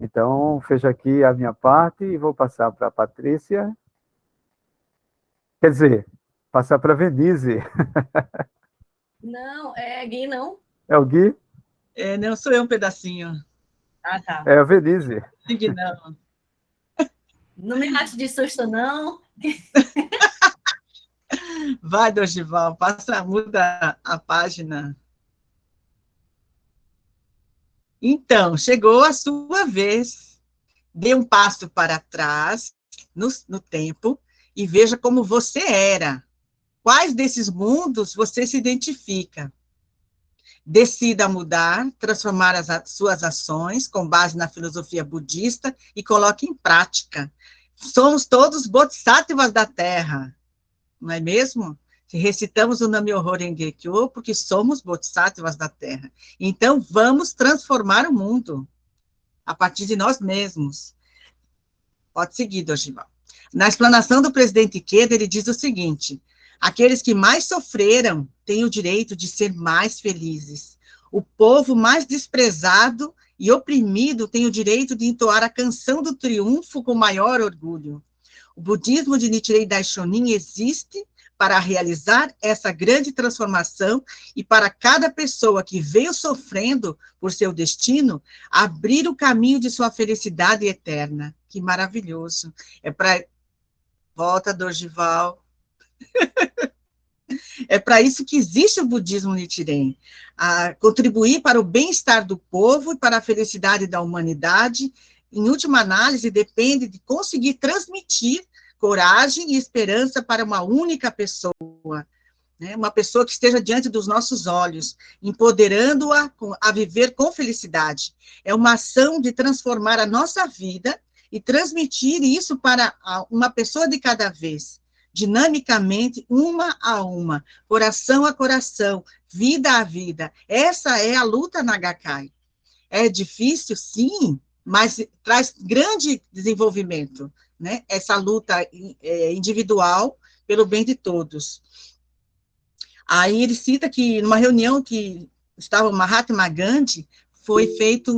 Então, fecho aqui a minha parte e vou passar para a Patrícia. Quer dizer, passar para a Venise. Não, é Gui, não? É o Gui? Não, sou eu um pedacinho. Ah, tá. É a Venise. Não. Não me mate de susto, não. Vai, Dorival, muda a página. Então, chegou a sua vez. Dê um passo para trás no tempo e veja como você era. Quais desses mundos você se identifica? Decida mudar, transformar suas ações com base na filosofia budista e coloque em prática. Somos todos bodhisattvas da Terra, não é mesmo? Recitamos o Nam-myoho Renge Kyo porque somos bodhisattvas da Terra. Então, vamos transformar o mundo a partir de nós mesmos. Pode seguir, Dorival. Na explanação do presidente Ikeda, ele diz o seguinte: aqueles que mais sofreram têm o direito de ser mais felizes. O povo mais desprezado e oprimido tem o direito de entoar a canção do triunfo com maior orgulho. O budismo de Nichiren Daishonin existe para realizar essa grande transformação e para cada pessoa que veio sofrendo por seu destino, abrir o caminho de sua felicidade eterna. Que maravilhoso. Volta, Dorival. É para isso que existe o budismo Nichiren, a contribuir para o bem-estar do povo e para a felicidade da humanidade. Em última análise, depende de conseguir transmitir coragem e esperança para uma única pessoa, né? Uma pessoa que esteja diante dos nossos olhos, empoderando-a a viver com felicidade. É uma ação de transformar a nossa vida e transmitir isso para uma pessoa de cada vez, dinamicamente, uma a uma, coração a coração, vida a vida. Essa é a luta na Gakkai. É difícil, sim, mas traz grande desenvolvimento, né? Essa luta individual pelo bem de todos. Aí ele cita que numa reunião que estava o Mahatma Gandhi, foi feita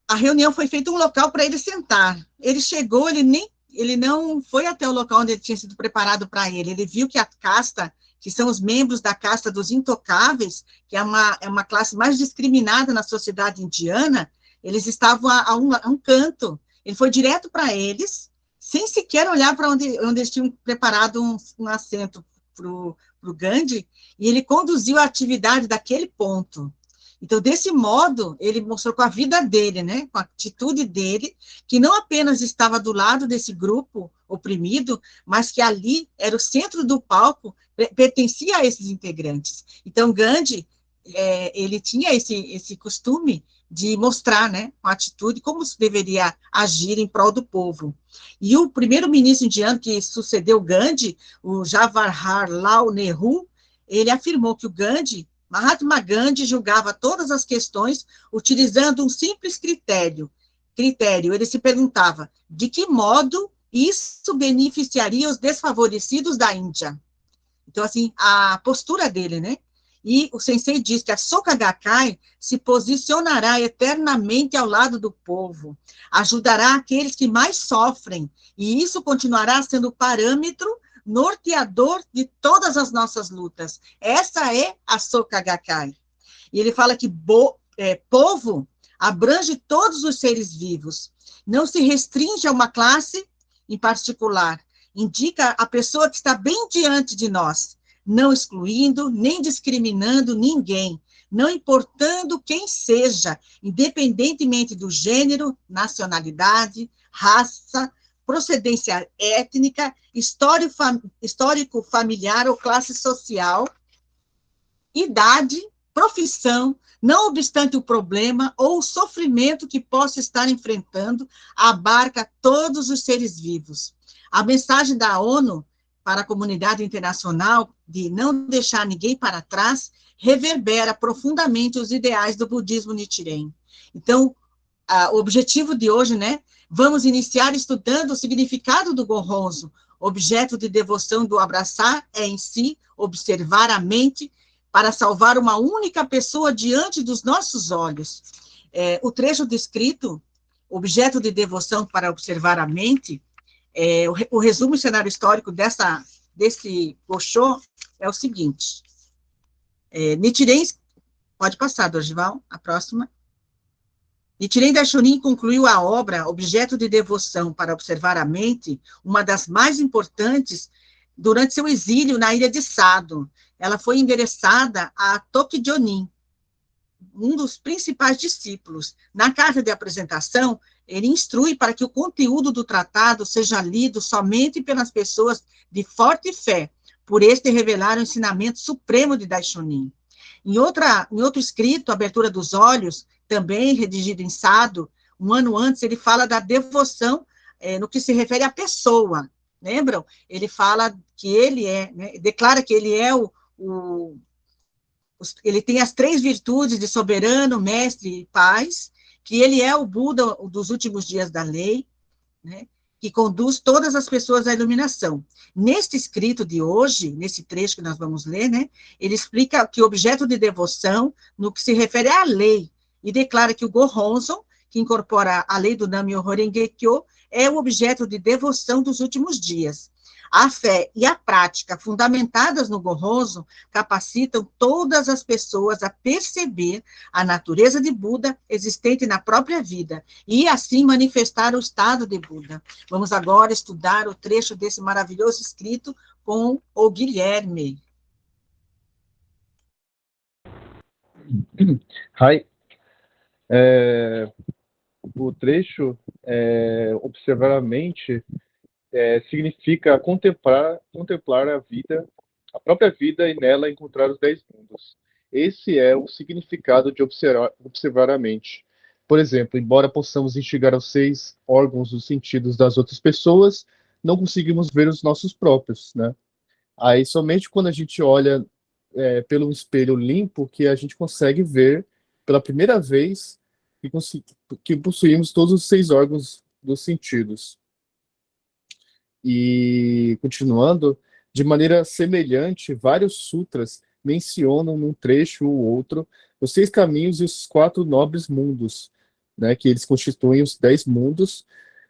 a reunião foi feita um local para ele sentar. Ele chegou, ele não foi até o local onde ele tinha sido preparado para ele. Ele viu que a casta, que são os membros da casta dos intocáveis, que é uma classe mais discriminada na sociedade indiana, eles estavam a um canto. Ele foi direto para eles, sem sequer olhar para onde eles tinham preparado um assento para o Gandhi, e ele conduziu a atividade daquele ponto. Então, desse modo, ele mostrou com a vida dele, né, com a atitude dele, que não apenas estava do lado desse grupo oprimido, mas que ali era o centro do palco, pertencia a esses integrantes. Então, Gandhi, ele tinha esse costume de mostrar, né, com a atitude, como se deveria agir em prol do povo. E o primeiro-ministro indiano que sucedeu Gandhi, o Jawaharlal Nehru, ele afirmou que o Mahatma Gandhi julgava todas as questões utilizando um simples critério. Ele se perguntava de que modo isso beneficiaria os desfavorecidos da Índia. Então, assim, a postura dele, né? E o sensei diz que a Soka Gakkai se posicionará eternamente ao lado do povo, ajudará aqueles que mais sofrem, e isso continuará sendo o parâmetro norteador de todas as nossas lutas. Essa é a Soka Gakkai. E ele fala que povo abrange todos os seres vivos, não se restringe a uma classe em particular, indica a pessoa que está bem diante de nós, não excluindo, nem discriminando ninguém, não importando quem seja, independentemente do gênero, nacionalidade, raça, procedência étnica, histórico familiar ou classe social, idade profissão, não obstante o problema ou o sofrimento que possa estar enfrentando, abarca todos os seres vivos. A mensagem da ONU para a comunidade internacional de não deixar ninguém para trás reverbera profundamente os ideais do budismo Nichiren. Então, o objetivo de hoje, né? Vamos iniciar estudando o significado do Gohonzon. Objeto de devoção do abraçar é, em si, observar a mente para salvar uma única pessoa diante dos nossos olhos. O trecho descrito, objeto de devoção para observar a mente, o resumo e cenário histórico desse Gosho é o seguinte. Nichiren, pode passar, Dorival, a próxima. Nichiren Daishonin concluiu a obra Objeto de Devoção para Observar a Mente, uma das mais importantes, durante seu exílio na ilha de Sado. Ela foi endereçada a Tokijonin, um dos principais discípulos. Na carta de apresentação, ele instrui para que o conteúdo do tratado seja lido somente pelas pessoas de forte fé, por este revelar o ensinamento supremo de Daishonin. Em outro escrito, Abertura dos Olhos, também redigido em Sado, um ano antes, ele fala da devoção no que se refere à pessoa. Lembram? Ele fala que ele declara que ele é ele tem as 3 virtudes de soberano, mestre e paz, que ele é o Buda dos últimos dias da lei, né? Que conduz todas as pessoas à iluminação. Neste escrito de hoje, nesse trecho que nós vamos ler, né, ele explica que o objeto de devoção, no que se refere à lei, e declara que o Gohonzon, que incorpora a lei do Nam-myoho Renge-kyo, é o objeto de devoção dos últimos dias. A fé e a prática fundamentadas no Gohonzon capacitam todas as pessoas a perceber a natureza de Buda existente na própria vida e, assim, manifestar o estado de Buda. Vamos agora estudar o trecho desse maravilhoso escrito com o Guilherme. O trecho, observar a mente, significa contemplar a vida, a própria vida, e nela encontrar os 10 mundos. Esse é o significado de observar a mente. Por exemplo, embora possamos enxergar os 6 órgãos dos sentidos das outras pessoas, não conseguimos ver os nossos próprios, né? Aí somente quando a gente olha pelo espelho limpo que a gente consegue ver pela primeira vez que possuímos todos os 6 órgãos dos sentidos. E, continuando, de maneira semelhante, vários sutras mencionam num trecho ou outro os 6 caminhos e os 4 nobres mundos, né, que eles constituem os 10 mundos.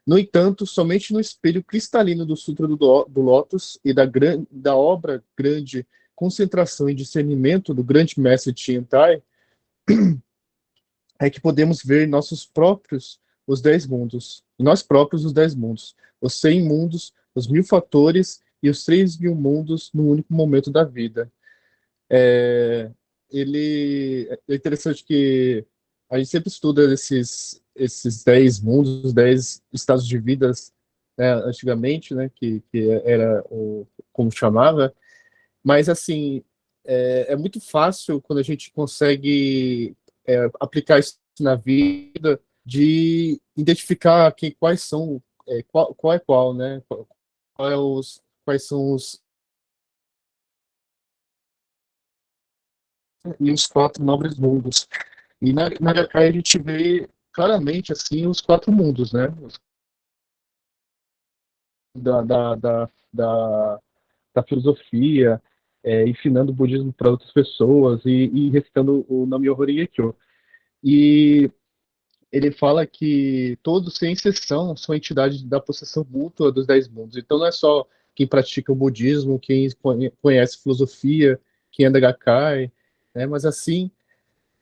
No entanto, somente no espelho cristalino do Sutra do Lótus e da obra grande Concentração e Discernimento do grande mestre Tiantai é que podemos ver nossos próprios os 10 mundos, nós próprios os 10 mundos, os 100 mundos, os 1000 fatores e os 3.000 mundos no único momento da vida. É interessante que a gente sempre estuda esses 10 mundos, os 10 estados de vidas, né, antigamente, né, que era como chamava, mas assim, é muito fácil quando a gente consegue aplicar isso na vida, de identificar quais são, qual é qual, né? Quais são os 4 nobres mundos. E na Gakkai a gente vê claramente assim os 4 mundos, né? Da filosofia, ensinando o budismo para outras pessoas e recitando o Nam-myoho Renge-kyo. E ele fala que todos, sem exceção, são entidades da possessão mútua dos 10 mundos. Então não é só quem pratica o budismo, quem conhece filosofia, quem é da Gakkai, né? Mas assim,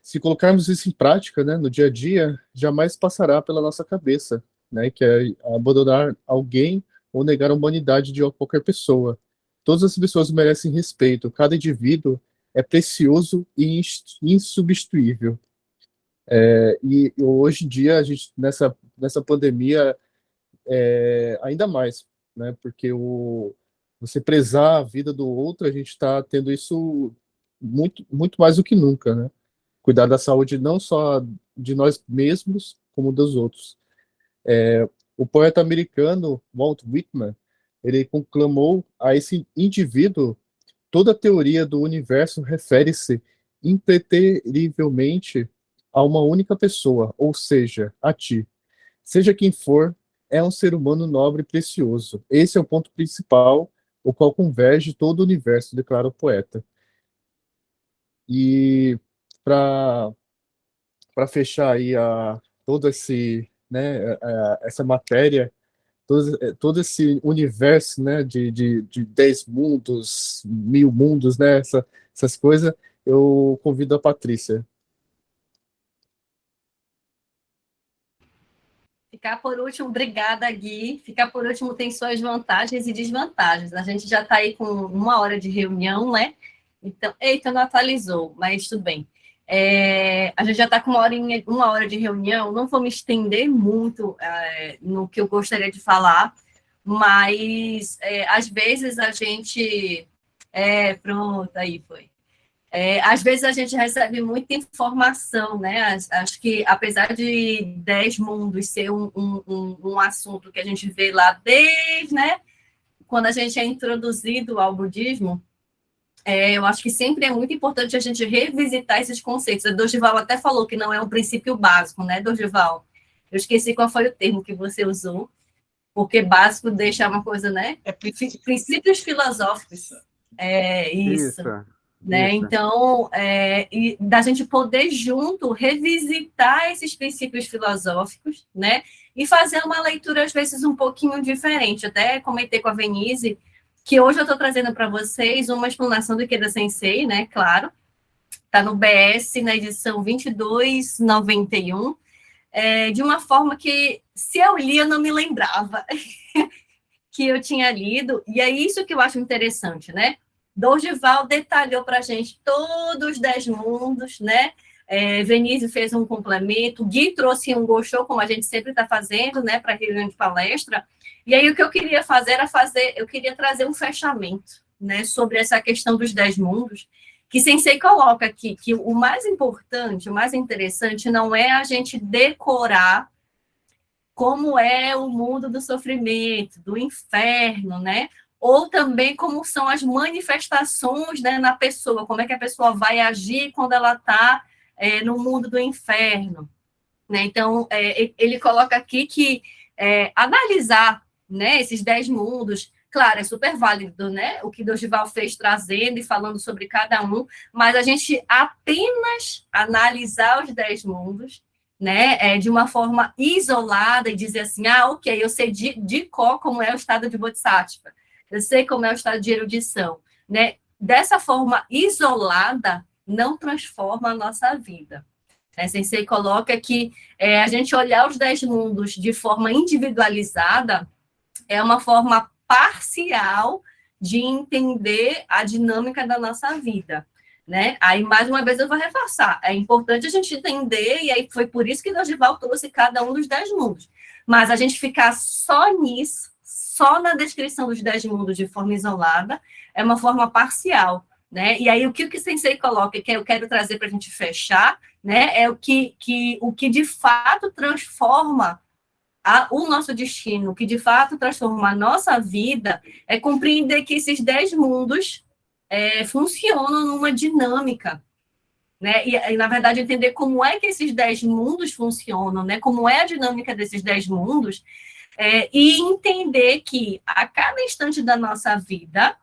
se colocarmos isso em prática, né, no dia a dia, jamais passará pela nossa cabeça, né, que é abandonar alguém ou negar a humanidade de qualquer pessoa. Todas as pessoas merecem respeito, cada indivíduo é precioso e insubstituível. E hoje em dia, a gente, nessa pandemia, ainda mais, né? Porque você prezar a vida do outro, a gente está tendo isso muito, muito mais do que nunca, né? Cuidar da saúde não só de nós mesmos, como dos outros. O poeta americano Walt Whitman, ele conclamou a esse indivíduo: toda teoria do universo refere-se impreterivelmente a uma única pessoa, ou seja, a ti. Seja quem for, é um ser humano nobre e precioso. Esse é o ponto principal, o qual converge todo o universo, declara o poeta. E para fechar aí todo esse, né, essa matéria, todo esse universo, né, de 10 mundos, 1000 mundos, né, essas coisas, eu convido a Patrícia. Ficar por último, obrigada, Gui. Ficar por último tem suas vantagens e desvantagens. A gente já está aí com 1 hora de reunião, né? Então, eita, não atualizou, mas tudo bem. A gente já está com 1 hora de reunião, não vou me estender muito no que eu gostaria de falar, mas às vezes a gente. Pronto, aí foi. Às vezes a gente recebe muita informação, né? Acho que, apesar de 10 mundos ser um assunto que a gente vê lá desde, né, quando a gente é introduzido ao budismo, eu acho que sempre é muito importante a gente revisitar esses conceitos. A Dorival até falou que não é um princípio básico, né, Dorival? Eu esqueci qual foi o termo que você usou, porque básico deixa uma coisa, né? Princípios filosóficos. Isso. Né? Isso. Então, e da gente poder junto revisitar esses princípios filosóficos, né? E fazer uma leitura, às vezes, um pouquinho diferente. Até comentei com a Venise que hoje eu estou trazendo para vocês uma explanação do Ikeda Sensei, né? Claro, está no BS, na edição 2291, de uma forma que, se eu li, eu não me lembrava que eu tinha lido, e é isso que eu acho interessante, né? Dorival detalhou para a gente todos os 10 mundos, né? Venise fez um complemento, Gui trouxe um Gosho, como a gente sempre está fazendo, né, para a reunião de palestra. E aí o que eu queria fazer eu queria trazer um fechamento, né, sobre essa questão dos 10 mundos, que Sensei coloca aqui, que o mais importante, o mais interessante não é a gente decorar como é o mundo do sofrimento, do inferno, né? Ou também como são as manifestações, né, na pessoa, como é que a pessoa vai agir quando ela está no mundo do inferno, né? Então, ele coloca aqui que analisar, né, esses 10 mundos, claro, é super válido, né, o que Dorival fez trazendo e falando sobre cada um, mas a gente apenas analisar os 10 mundos, né, de uma forma isolada e dizer assim, ok, eu sei de cor como é o estado de Bodhisattva, eu sei como é o estado de erudição, né? Dessa forma isolada, não transforma a nossa vida. Sensei coloca que a gente olhar os 10 mundos de forma individualizada é uma forma parcial de entender a dinâmica da nossa vida, né? Aí, mais uma vez, eu vou reforçar. É importante a gente entender, e aí foi por isso que Dorival trouxe cada um dos 10 mundos. Mas a gente ficar só nisso, só na descrição dos 10 mundos de forma isolada, é uma forma parcial, né? E aí, o que o Sensei coloca, que eu quero trazer para a gente fechar, né, é o que de fato transforma o nosso destino, o que de fato transforma a nossa vida, é compreender que esses 10 mundos funcionam numa dinâmica, né? E, na verdade, entender como é que esses 10 mundos funcionam, né? Como é a dinâmica desses 10 mundos, e entender que a cada instante da nossa vida,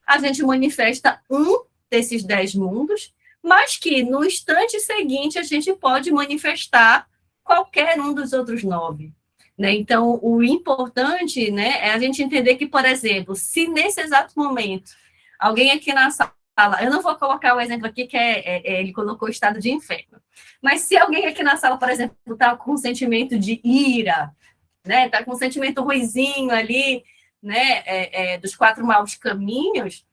a gente manifesta um desses 10 mundos, mas que no instante seguinte a gente pode manifestar qualquer um dos outros 9. Né? Então, o importante, né, é a gente entender que, por exemplo, se nesse exato momento alguém aqui na sala, eu não vou colocar o exemplo aqui que ele colocou o estado de inferno, mas se alguém aqui na sala, por exemplo, está com um sentimento de ira, né, está com um sentimento ruizinho ali, né, dos 4 maus caminhos,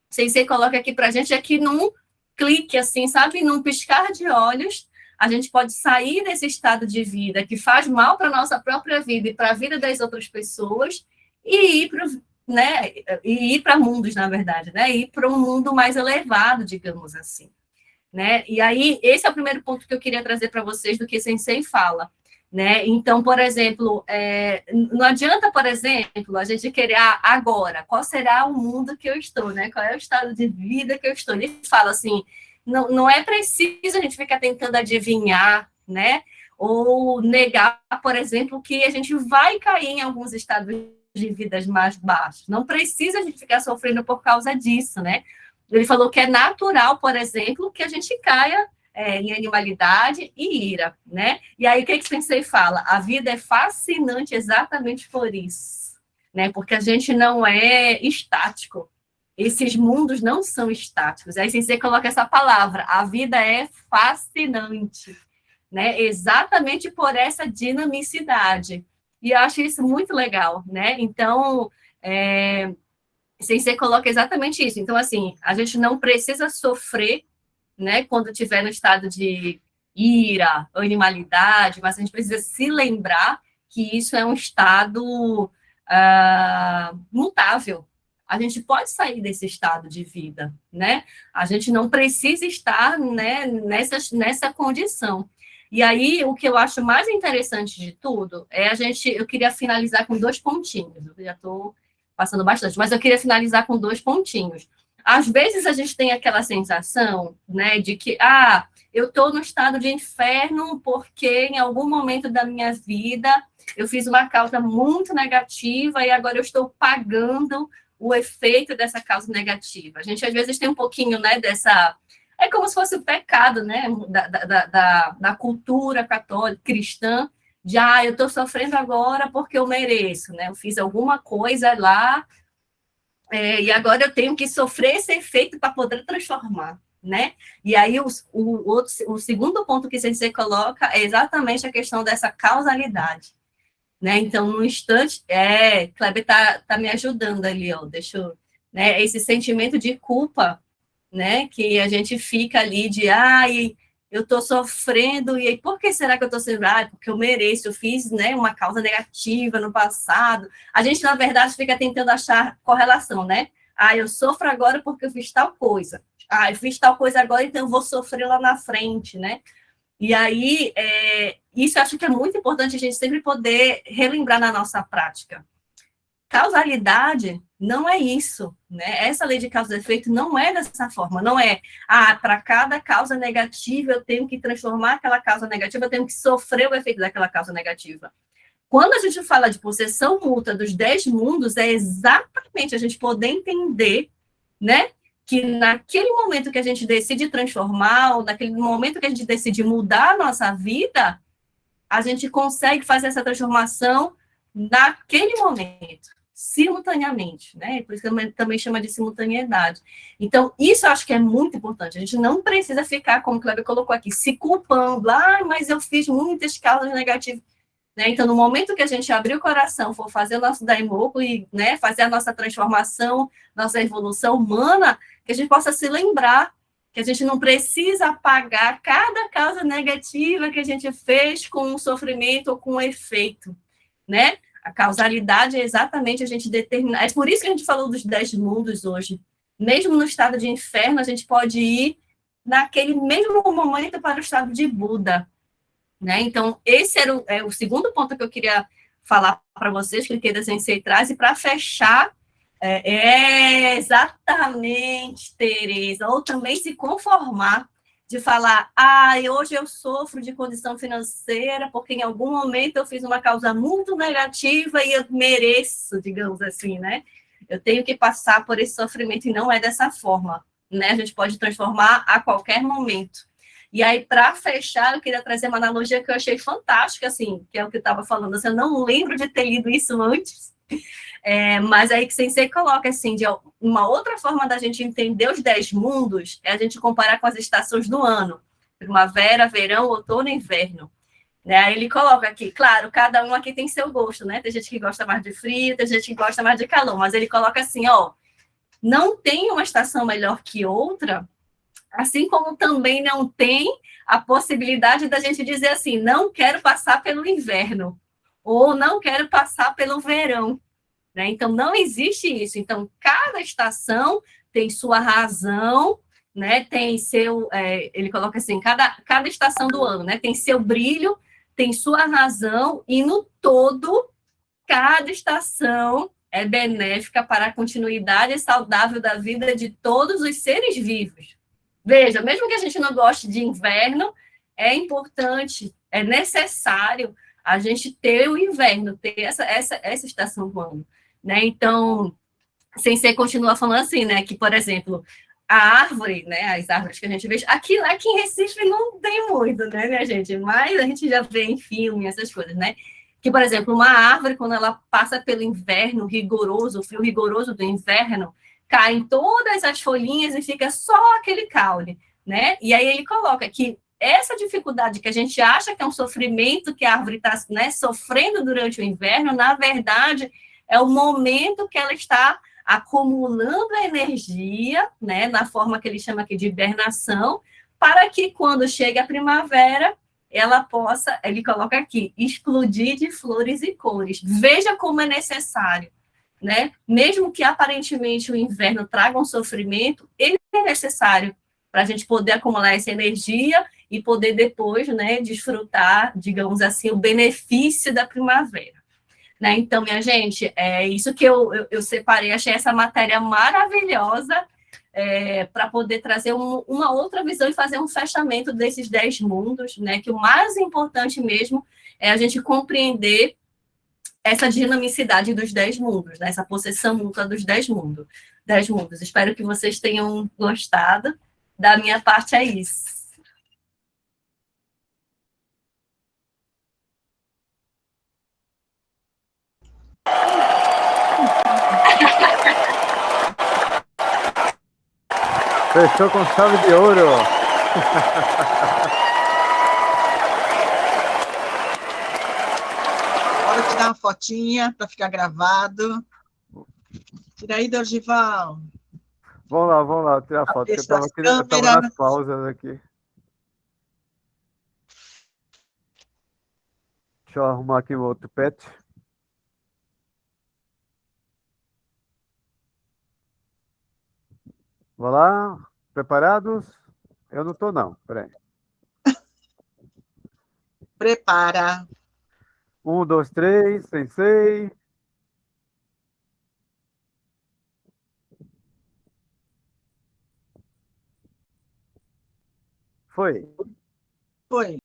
Sensei coloca aqui para a gente aqui num clique, assim, sabe, num piscar de olhos, a gente pode sair desse estado de vida que faz mal para a nossa própria vida e para a vida das outras pessoas e ir né, e ir para mundos, na verdade, né, ir para um mundo mais elevado, digamos assim, né, e aí esse é o primeiro ponto que eu queria trazer para vocês do que Sensei fala, né, então, por exemplo, não adianta, por exemplo, a gente querer agora, qual será o mundo que eu estou, né, qual é o estado de vida que eu estou, ele fala assim, não é preciso a gente ficar tentando adivinhar, né, ou negar, por exemplo, que a gente vai cair em alguns estados de vidas mais baixos. Não precisa a gente ficar sofrendo por causa disso, né? Ele falou que é natural, por exemplo, que a gente caia em animalidade e ira, né? E aí, o que Sensei fala? A vida é fascinante exatamente por isso, né? Porque a gente não é estático. Esses mundos não são estáticos. Aí, Sensei coloca essa palavra, a vida é fascinante, né? Exatamente por essa dinamicidade. E eu acho isso muito legal, né? Então, Sensei coloca exatamente isso. Então, assim, a gente não precisa sofrer, né, quando estiver no estado de ira, animalidade, mas a gente precisa se lembrar que isso é um estado mutável. A gente pode sair desse estado de vida, né? A gente não precisa estar, né, nessa condição. E aí, o que eu acho mais interessante de tudo é eu queria finalizar com 2 pontinhos. Eu já estou passando bastante, mas eu queria finalizar com 2 pontinhos. Às vezes a gente tem aquela sensação, né, de que, eu estou no estado de inferno porque em algum momento da minha vida eu fiz uma causa muito negativa e agora eu estou pagando o efeito dessa causa negativa. A gente, às vezes, tem um pouquinho, né, dessa... É como se fosse o pecado, né, da cultura católica, cristã, de, eu estou sofrendo agora porque eu mereço, né, eu fiz alguma coisa lá, e agora eu tenho que sofrer esse efeito para poder transformar, né, e aí o segundo ponto que você coloca é exatamente a questão dessa causalidade, né, então, no instante, Kleber tá me ajudando ali, ó, deixa eu, né, esse sentimento de culpa, né, que a gente fica ali de, eu estou sofrendo, e aí, por que será que eu estou sofrendo? Porque eu mereço, eu fiz, né, uma causa negativa no passado. A gente, na verdade, fica tentando achar correlação, né? Eu sofro agora porque eu fiz tal coisa. Eu fiz tal coisa agora, então eu vou sofrer lá na frente, né? E aí, isso eu acho que é muito importante a gente sempre poder relembrar na nossa prática. Causalidade não é isso, né? Essa lei de causa e efeito não é dessa forma, não é, para cada causa negativa eu tenho que transformar aquela causa negativa, eu tenho que sofrer o efeito daquela causa negativa. Quando a gente fala de possessão mútua dos 10 mundos, é exatamente a gente poder entender, né, que naquele momento que a gente decide transformar, ou naquele momento que a gente decide mudar a nossa vida, a gente consegue fazer essa transformação naquele momento, simultaneamente, né? Por isso que também chama de simultaneidade. Então, isso eu acho que é muito importante. A gente não precisa ficar, como o Kleber colocou aqui, se culpando. Mas eu fiz muitas causas negativas. Né? Então, no momento que a gente abrir o coração, for fazer o nosso Daimoku e, né, fazer a nossa transformação, nossa evolução humana, que a gente possa se lembrar que a gente não precisa apagar cada causa negativa que a gente fez com um sofrimento ou com um efeito, né? A causalidade é exatamente a gente determinar. É por isso que a gente falou dos 10 mundos hoje. Mesmo no estado de inferno, a gente pode ir naquele mesmo momento para o estado de Buda. Né? Então, esse era o segundo ponto que eu queria falar para vocês, que o Ikeda Sensei traz, e para fechar, exatamente, Tereza, ou também se conformar de falar, hoje eu sofro de condição financeira porque em algum momento eu fiz uma causa muito negativa e eu mereço, digamos assim, né? Eu tenho que passar por esse sofrimento e não é dessa forma, né? A gente pode transformar a qualquer momento. E aí, para fechar, eu queria trazer uma analogia que eu achei fantástica, assim, que é o que eu estava falando, assim, eu não lembro de ter lido isso antes, mas aí que Sensei coloca, assim, de uma outra forma da gente entender os 10 mundos é a gente comparar com as estações do ano, primavera, verão, outono e inverno. Né? Aí ele coloca aqui, claro, cada um aqui tem seu gosto, né? Tem gente que gosta mais de frio, tem gente que gosta mais de calor, mas ele coloca assim, não tem uma estação melhor que outra, assim como também não tem a possibilidade da gente dizer assim, não quero passar pelo inverno, ou não quero passar pelo verão, né? Então, não existe isso. Então, cada estação tem sua razão, né? Tem seu, ele coloca assim, cada estação do ano, né? Tem seu brilho, tem sua razão, e no todo, cada estação é benéfica para a continuidade saudável da vida de todos os seres vivos. Veja, mesmo que a gente não goste de inverno, é importante, é necessário a gente ter o inverno, ter essa estação do ano, né? Então, Sensei continua falando assim, né, que, por exemplo, a árvore, né, as árvores que a gente vê, aqui em Recife não tem muito, né, minha gente? Mas a gente já vê em filme, essas coisas, né? Que, por exemplo, uma árvore, quando ela passa pelo inverno rigoroso, o frio rigoroso do inverno, caem todas as folhinhas e fica só aquele caule, né? E aí ele coloca que essa dificuldade que a gente acha que é um sofrimento que a árvore está, né, sofrendo durante o inverno, na verdade, é o momento que ela está acumulando energia, né, na forma que ele chama aqui de hibernação, para que quando chegue a primavera, ela possa, ele coloca aqui, explodir de flores e cores. Veja como é necessário, né? Mesmo que aparentemente o inverno traga um sofrimento, ele é necessário para a gente poder acumular essa energia e poder depois, né, desfrutar, digamos assim, o benefício da primavera. Né? Então, minha gente, é isso que eu separei, achei essa matéria maravilhosa para poder trazer uma outra visão e fazer um fechamento desses 10 mundos, né? Que o mais importante mesmo é a gente compreender essa dinamicidade dos 10 mundos, né? Essa possessão mútua dos 10 mundos. 10 mundos. Espero que vocês tenham gostado. Da minha parte é isso. Fechou com chave de ouro. Bora tirar uma fotinha para ficar gravado. Tira aí, Dorgival. Vamos lá, tirar foto, porque eu estava nas pausas aqui. Deixa eu arrumar aqui o outro pet. Vamos lá, preparados? Eu não estou, não, peraí. Prepara. 1, 2, 3, Sensei. Foi. Foi.